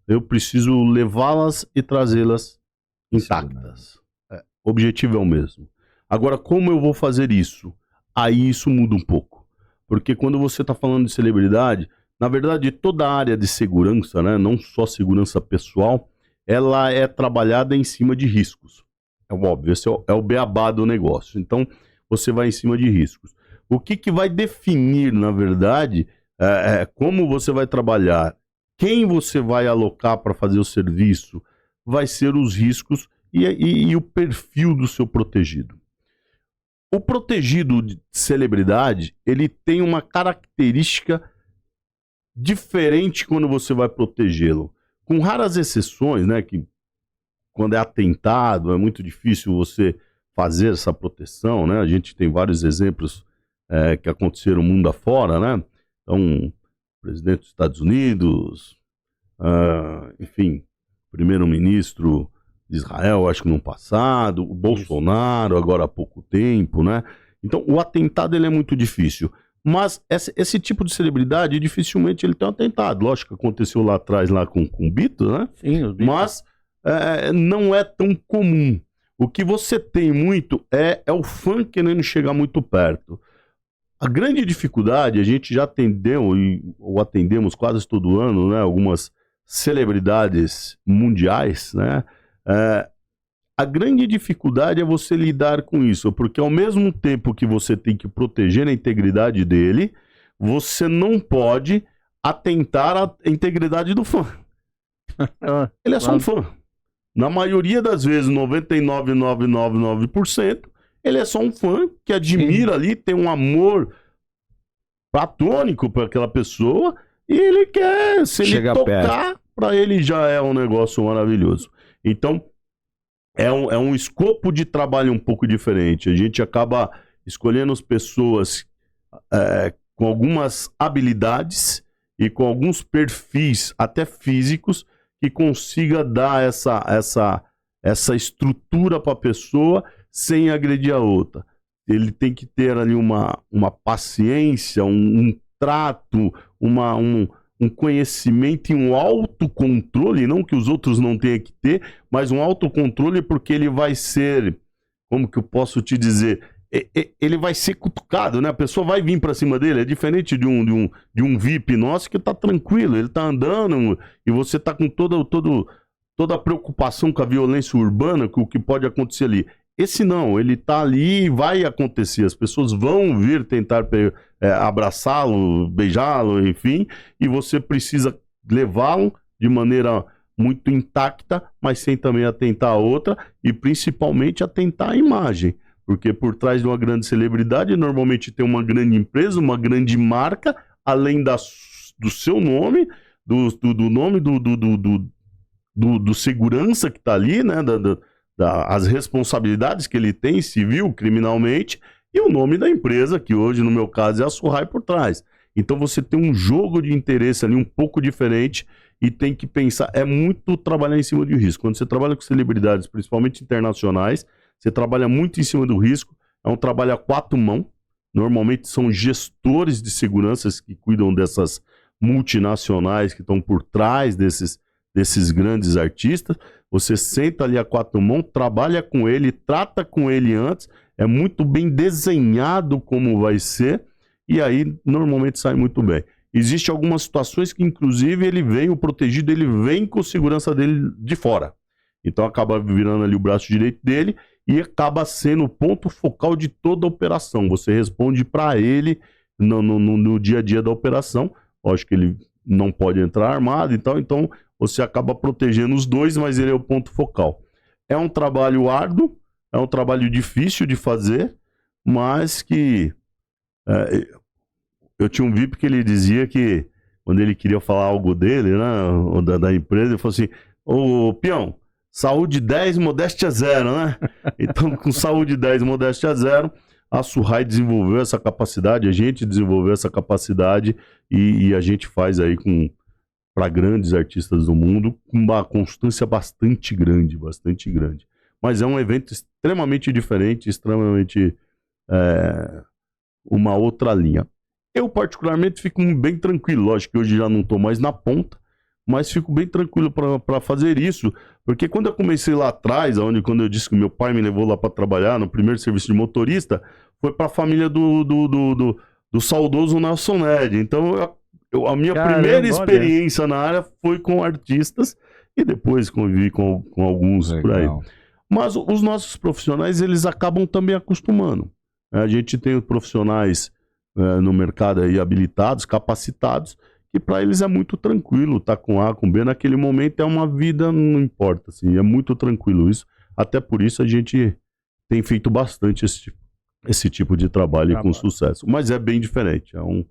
eu preciso levá-las e trazê-las intactas. O objetivo é o mesmo. Agora, como eu vou fazer isso? Aí isso muda um pouco. Porque quando você está falando de celebridade, na verdade, toda a área de segurança, né, não só segurança pessoal, ela é trabalhada em cima de riscos. É óbvio, esse é o beabá do negócio. Então, você vai em cima de riscos. O que vai definir, na verdade, como você vai trabalhar, quem você vai alocar para fazer o serviço, vai ser os riscos e o perfil do seu protegido. O protegido de celebridade, ele tem uma característica diferente quando você vai protegê-lo. Com raras exceções, né, que quando é atentado, é muito difícil você fazer essa proteção, né? A gente tem vários exemplos que aconteceram mundo afora, né? Então, o presidente dos Estados Unidos, enfim, primeiro-ministro de Israel, acho que no passado, o Bolsonaro, agora há pouco tempo, né? Então, o atentado ele é muito difícil. Mas esse tipo de celebridade, dificilmente ele tem um atentado. Lógico que aconteceu lá atrás lá com o Beatles, né? Sim, os Beatles. Mas não é tão comum. O que você tem muito é o fã querendo chegar muito perto. A grande dificuldade, a gente já atendeu, ou atendemos quase todo ano, né, algumas celebridades mundiais, né? A grande dificuldade é você lidar com isso, porque ao mesmo tempo que você tem que proteger a integridade dele, você não pode atentar à integridade do fã. Ele é só um fã. Na maioria das vezes, 99,999%, ele é só um fã que admira ali, tem um amor platônico para aquela pessoa e ele quer, se ele tocar, para ele já é um negócio maravilhoso. Então, é um escopo de trabalho um pouco diferente. A gente acaba escolhendo as pessoas com algumas habilidades e com alguns perfis, até físicos, que consiga dar essa estrutura para a pessoa sem agredir a outra. Ele tem que ter ali uma paciência, um trato, um conhecimento e um autocontrole, não que os outros não tenham que ter, mas um autocontrole porque ele vai ser, como que eu posso te dizer, ele vai ser cutucado, né? A pessoa vai vir para cima dele, é diferente de um VIP nosso que tá tranquilo, ele tá andando e você tá com toda a preocupação com a violência urbana, com o que pode acontecer ali. Esse não, ele tá ali e vai acontecer, as pessoas vão vir tentar abraçá-lo, beijá-lo, enfim, e você precisa levá-lo de maneira muito intacta, mas sem também atentar a outra e principalmente atentar à imagem. Porque por trás de uma grande celebridade, normalmente tem uma grande empresa, uma grande marca, além do seu nome, do nome do segurança que está ali, né? As responsabilidades que ele tem, civil, criminalmente, e o nome da empresa, que hoje, no meu caso, é a Surrai por trás. Então você tem um jogo de interesse ali um pouco diferente e tem que pensar, é muito trabalhar em cima de risco. Quando você trabalha com celebridades, principalmente internacionais, você trabalha muito em cima do risco, é um trabalho a 4 mãos, normalmente são gestores de segurança que cuidam dessas multinacionais que estão por trás desses grandes artistas, você senta ali a 4 mãos, trabalha com ele, trata com ele antes, é muito bem desenhado como vai ser, e aí normalmente sai muito bem. Existem algumas situações que inclusive o protegido, ele vem com a segurança dele de fora, então acaba virando ali o braço direito dele, e acaba sendo o ponto focal de toda a operação. Você responde para ele no dia a dia da operação. Lógico que ele não pode entrar armado e tal, então você acaba protegendo os dois, mas ele é o ponto focal. É um trabalho árduo, é um trabalho difícil de fazer, mas que... eu tinha um VIP que ele dizia que, quando ele queria falar algo dele, né, ou da empresa, ele falou assim, ô peão, saúde 10, modéstia 0, né? Então, com saúde 10, modéstia 0, a Surrai desenvolveu essa capacidade, a gente desenvolveu essa capacidade e a gente faz aí para grandes artistas do mundo com uma constância bastante grande. Mas é um evento extremamente diferente, extremamente uma outra linha. Eu, particularmente, fico bem tranquilo. Lógico que hoje já não estou mais na ponta, mas fico bem tranquilo para fazer isso, porque quando eu comecei lá atrás, quando eu disse que meu pai me levou lá para trabalhar no primeiro serviço de motorista, foi para a família do saudoso Nelson Ned. Então, a minha primeira experiência na área foi com artistas e depois convivi com alguns por aí. Mas os nossos profissionais, eles acabam também acostumando. A gente tem profissionais no mercado aí habilitados, capacitados, que para eles é muito tranquilo, tá com A, com B, naquele momento é uma vida, não importa, assim, é muito tranquilo isso. Até por isso a gente tem feito bastante esse tipo de trabalho com sucesso. Mas é bem diferente, é um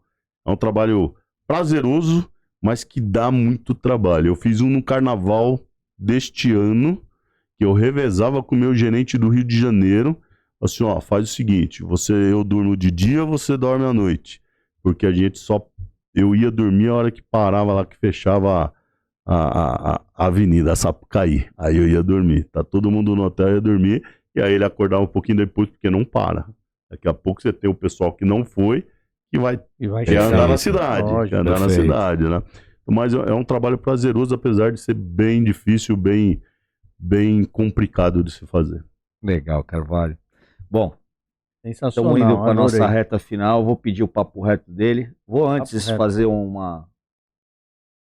trabalho prazeroso, mas que dá muito trabalho. Eu fiz um no carnaval deste ano, que eu revezava com o meu gerente do Rio de Janeiro, assim, ó, faz o seguinte, eu durmo de dia, você dorme à noite, porque eu ia dormir a hora que parava lá, que fechava a avenida, a Sapucaí. Aí eu ia dormir. Tá todo mundo no hotel, eu ia dormir. E aí ele acordava um pouquinho depois, porque não para. Daqui a pouco você tem o pessoal que não foi, que vai andar na cidade. Quer andar na cidade, né? Mas é um trabalho prazeroso, apesar de ser bem difícil, bem complicado de se fazer. Legal, Carvalho. Bom, sensacional. Estamos indo para a nossa reta final. Vou pedir o papo reto dele. Vou antes fazer um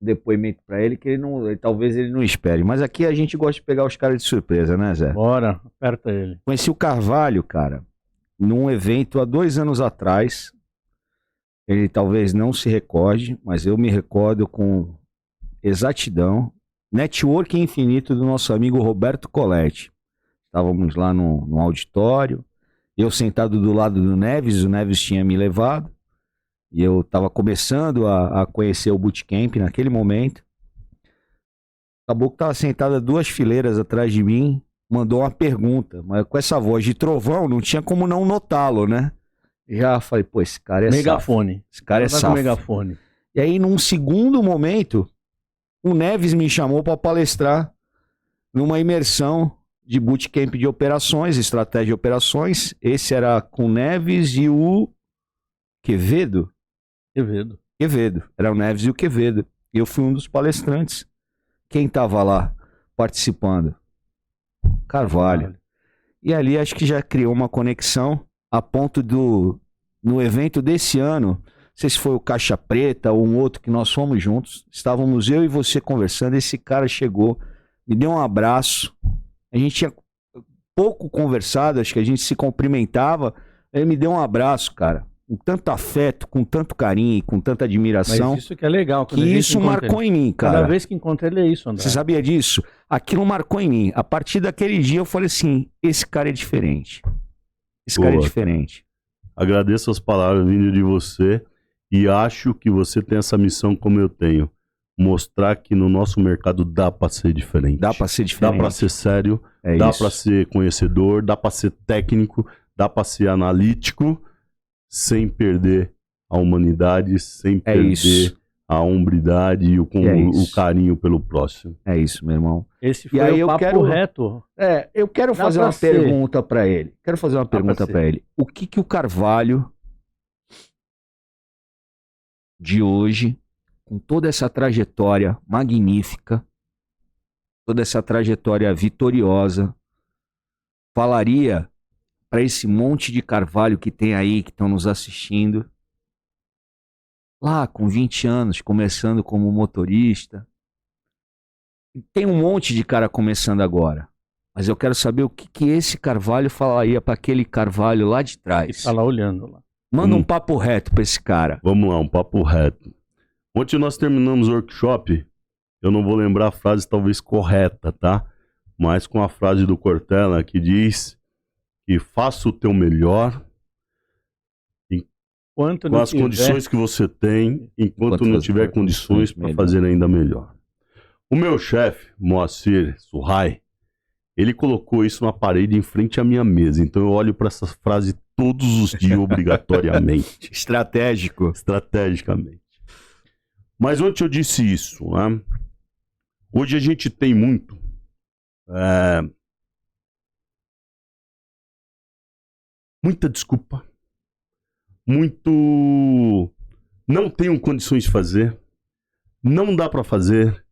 depoimento para ele, que talvez ele não espere. Mas aqui a gente gosta de pegar os caras de surpresa, né, Zé? Bora, aperta ele. Conheci o Carvalho, cara, num evento há 2 anos atrás. Ele talvez não se recorde, mas eu me recordo com exatidão. Networking infinito do nosso amigo Roberto Coletti. Estávamos lá no auditório. Eu sentado do lado do Neves, o Neves tinha me levado, e eu estava começando a conhecer o bootcamp naquele momento. Acabou que estava sentado 2 fileiras atrás de mim, mandou uma pergunta, mas com essa voz de trovão não tinha como não notá-lo, né? Já falei, pô, esse cara é megafone. Safo. Esse cara é safo. Megafone. E aí, num segundo momento, o Neves me chamou para palestrar numa imersão de bootcamp de operações, estratégia de operações. Esse era com o Neves e o Quevedo. Era o Neves e o Quevedo. E eu fui um dos palestrantes. Quem estava lá participando? Carvalho. E ali acho que já criou uma conexão a ponto no evento desse ano, não sei se foi o Caixa Preta ou um outro que nós fomos juntos, estávamos eu e você conversando, esse cara chegou, me deu um abraço. A gente tinha pouco conversado, acho que a gente se cumprimentava. Ele me deu um abraço, cara, com tanto afeto, com tanto carinho, com tanta admiração. Mas isso que é legal. Que isso marcou em mim, cara. Cada vez que encontro ele é isso, André. Você sabia disso? Aquilo marcou em mim. A partir daquele dia eu falei assim, esse cara é diferente. Esse cara é diferente. Agradeço as palavras vindo de você e acho que você tem essa missão como eu tenho. Mostrar que no nosso mercado dá para ser diferente. Dá para ser diferente. Dá para ser sério, dá para ser conhecedor, dá para ser técnico, dá para ser analítico, sem perder a humanidade, sem perder a hombridade e o carinho pelo próximo. É isso, meu irmão. Esse foi o papo reto. Eu quero fazer uma pergunta para ele. O que o Carvalho de hoje, com toda essa trajetória magnífica, toda essa trajetória vitoriosa, falaria para esse monte de Carvalho que tem aí, que estão nos assistindo, lá com 20 anos, começando como motorista. Tem um monte de cara começando agora, mas eu quero saber o que esse Carvalho falaria para aquele Carvalho lá de trás. Que tá lá olhando lá. Manda um papo reto para esse cara. Vamos lá, um papo reto. Ontem nós terminamos o workshop, eu não vou lembrar a frase talvez correta, tá? Mas com a frase do Cortella que diz que faça o teu melhor com as condições que você tem, enquanto não tiver condições para fazer ainda melhor. O meu chefe, Moacir Surrai, ele colocou isso na parede em frente à minha mesa, então eu olho para essa frase todos os dias obrigatoriamente. Estrategicamente. Mas ontem eu disse isso, né? Hoje a gente tem muita desculpa, não tenho condições de fazer, não dá para fazer,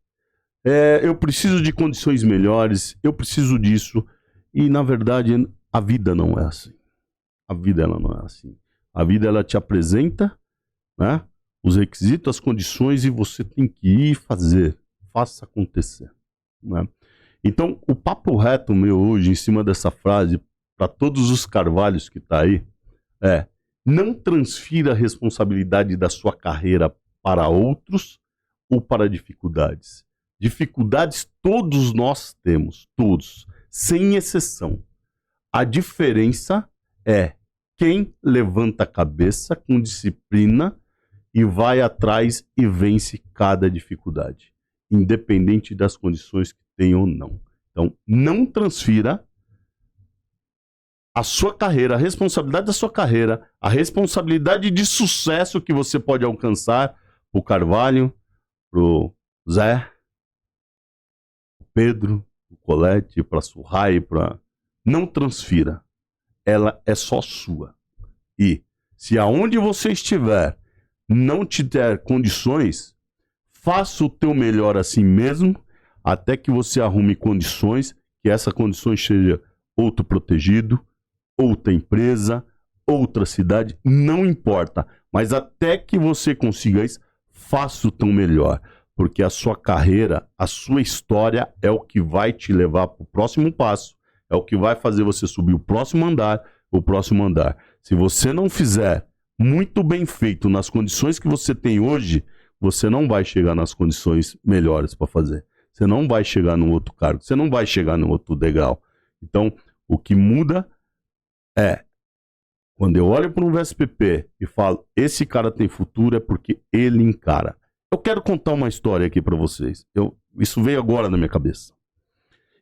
Eu preciso de condições melhores, eu preciso disso. E, na verdade, a vida não é assim. A vida, ela não é assim. A vida, ela te apresenta, né, os requisitos, as condições, e você tem que ir e fazer. Faça acontecer, né? Então, o papo reto meu hoje, em cima dessa frase, para todos os carvalhos que tá aí, não transfira a responsabilidade da sua carreira para outros ou para dificuldades. Dificuldades todos nós temos, todos, sem exceção. A diferença é quem levanta a cabeça com disciplina e vai atrás e vence cada dificuldade, independente das condições que tem ou não. Então, não transfira a sua carreira, a responsabilidade da sua carreira, a responsabilidade de sucesso que você pode alcançar pro Carvalho, pro Zé, pro Pedro, pro Colete, pra Surrai, pra... Não transfira. Ela é só sua. E se aonde você estiver não te der condições, faça o teu melhor assim mesmo, até que você arrume condições, que essa condições seja outro protegido, outra empresa, outra cidade, não importa. Mas até que você consiga isso, faça o teu melhor. Porque a sua carreira, a sua história é o que vai te levar para o próximo passo, é o que vai fazer você subir o próximo andar. Se você não fizer muito bem feito nas condições que você tem hoje, você não vai chegar nas condições melhores para fazer. Você não vai chegar num outro cargo, você não vai chegar num outro degrau. Então, o que muda é, quando eu olho para um VSPP e falo, esse cara tem futuro, é porque ele encara. Eu quero contar uma história aqui para vocês. Isso veio agora na minha cabeça.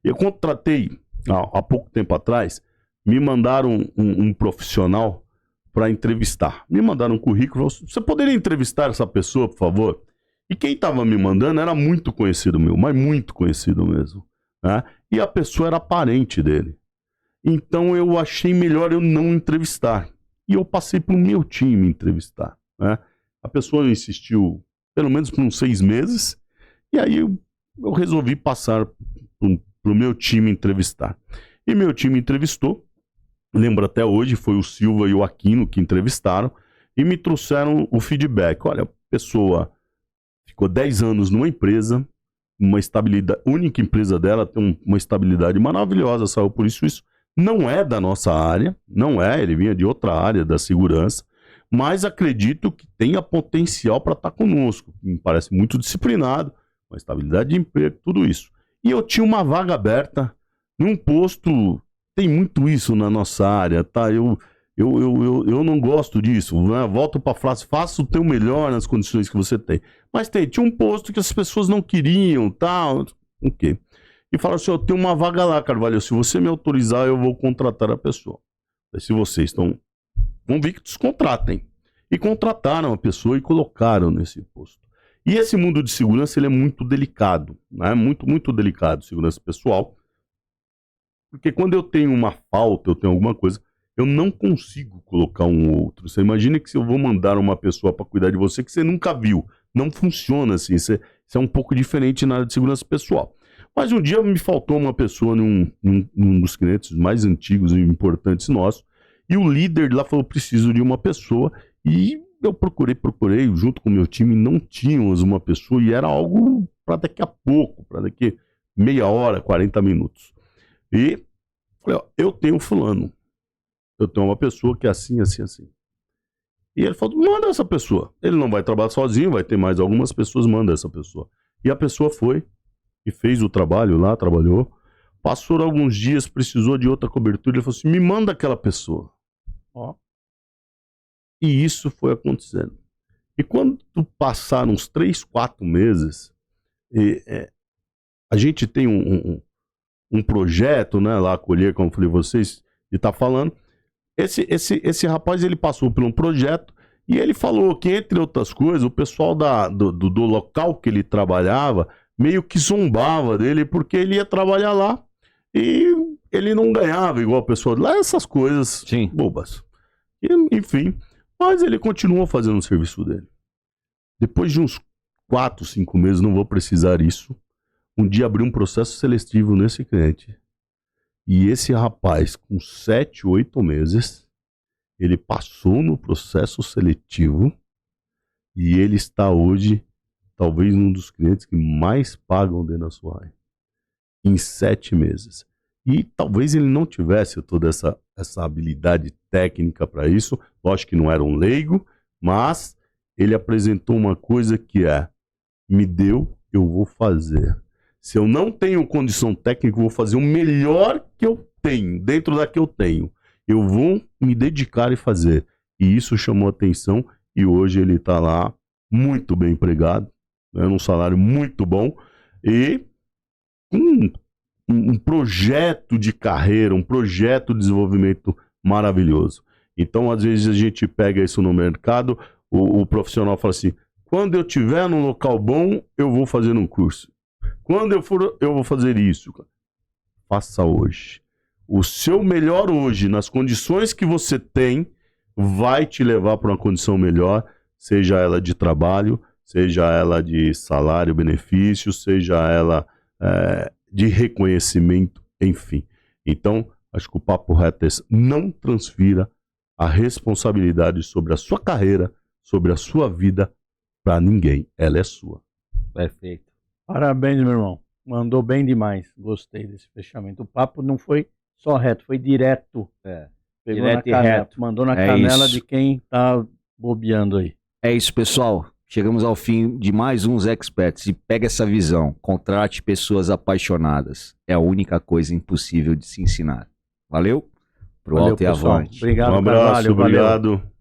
Eu contratei, há pouco tempo atrás, me mandaram um profissional para entrevistar. Me mandaram um currículo. Você poderia entrevistar essa pessoa, por favor? E quem estava me mandando era muito conhecido meu, mas muito conhecido mesmo, né? E a pessoa era parente dele. Então eu achei melhor eu não entrevistar. E eu passei para o meu time entrevistar, né? A pessoa insistiu pelo menos por uns 6 meses. E aí eu resolvi passar para o meu time entrevistar. E meu time entrevistou. Lembro até hoje, foi o Silva e o Aquino que entrevistaram. E me trouxeram o feedback. Olha, a pessoa ficou 10 anos numa empresa, uma estabilidade, única empresa dela, tem uma estabilidade maravilhosa, saiu por isso. Isso não é da nossa área, não é, ele vinha de outra área da segurança, mas acredito que tenha potencial para estar conosco. Me parece muito disciplinado, uma estabilidade de emprego, tudo isso. E eu tinha uma vaga aberta num posto, tem muito isso na nossa área, tá? Eu não gosto disso, né? Volto para a frase, faça o teu melhor nas condições que você tem. Mas tinha um posto que as pessoas não queriam, tal, ok. E falaram assim, eu tenho uma vaga lá, Carvalho, se você me autorizar, eu vou contratar a pessoa. Se vocês estão convictos, contratem. E contrataram a pessoa e colocaram nesse posto. E esse mundo de segurança, ele é muito delicado, né? Muito, muito delicado, segurança pessoal. Porque quando eu tenho uma falta, eu tenho alguma coisa, eu não consigo colocar um outro. Você imagina que se eu vou mandar uma pessoa para cuidar de você que você nunca viu, não funciona assim. Isso é um pouco diferente na área de segurança pessoal. Mas um dia me faltou uma pessoa num dos clientes mais antigos e importantes nossos, e o líder lá falou, preciso de uma pessoa, e eu procurei, junto com o meu time, não tínhamos uma pessoa, e era algo para daqui a pouco, para daqui meia hora, 40 minutos. E falei, ó, eu tenho fulano, eu tenho uma pessoa que é assim, assim, assim. E ele falou, manda essa pessoa. Ele não vai trabalhar sozinho, vai ter mais algumas pessoas, manda essa pessoa. E a pessoa foi e fez o trabalho lá, trabalhou. Passou alguns dias, precisou de outra cobertura, ele falou assim, me manda aquela pessoa. Ó. E isso foi acontecendo. E quando passaram uns 3, 4 meses, a gente tem um projeto, né, lá, acolher, como eu falei vocês, e tá falando. Esse rapaz, ele passou por um projeto e ele falou que, entre outras coisas, o pessoal do local que ele trabalhava meio que zombava dele porque ele ia trabalhar lá e ele não ganhava igual a pessoa lá, essas coisas Sim. bobas. E, enfim, mas ele continuou fazendo o serviço dele. Depois de uns 4, 5 meses, não vou precisar isso, um dia abrir um processo seletivo nesse cliente. E esse rapaz, com 7, 8 meses, ele passou no processo seletivo e ele está hoje, talvez, um dos clientes que mais pagam dentro da Swire. Em 7 meses. E talvez ele não tivesse toda essa habilidade técnica para isso. Lógico que não era um leigo, mas ele apresentou uma coisa que é: me deu, eu vou fazer. Se eu não tenho condição técnica, eu vou fazer o melhor que eu tenho, dentro da que eu tenho. Eu vou me dedicar e fazer. E isso chamou atenção e hoje ele está lá muito bem empregado, né, num salário muito bom e um projeto de carreira, um projeto de desenvolvimento maravilhoso. Então, às vezes, a gente pega isso no mercado, o profissional fala assim: quando eu estiver num local bom, eu vou fazer um curso. Quando eu for, eu vou fazer isso. Faça hoje. O seu melhor hoje, nas condições que você tem, vai te levar para uma condição melhor, seja ela de trabalho, seja ela de salário, benefício, seja ela de reconhecimento, enfim. Então, acho que o papo reto é esse: não transfira a responsabilidade sobre a sua carreira, sobre a sua vida, para ninguém. Ela é sua. Perfeito. Parabéns, meu irmão. Mandou bem demais. Gostei desse fechamento. O papo não foi só reto, foi direto. Pegou Direto na canela, e reto. mandou na É canela isso. de quem tá bobeando aí. É isso, pessoal. Chegamos ao fim de mais uns Experts. E pega essa visão. Contrate pessoas apaixonadas. É a única coisa impossível de se ensinar. Valeu? Pro Valeu, alto e pessoal. avante. Obrigado, Um abraço, Carvalho. Valeu. obrigado.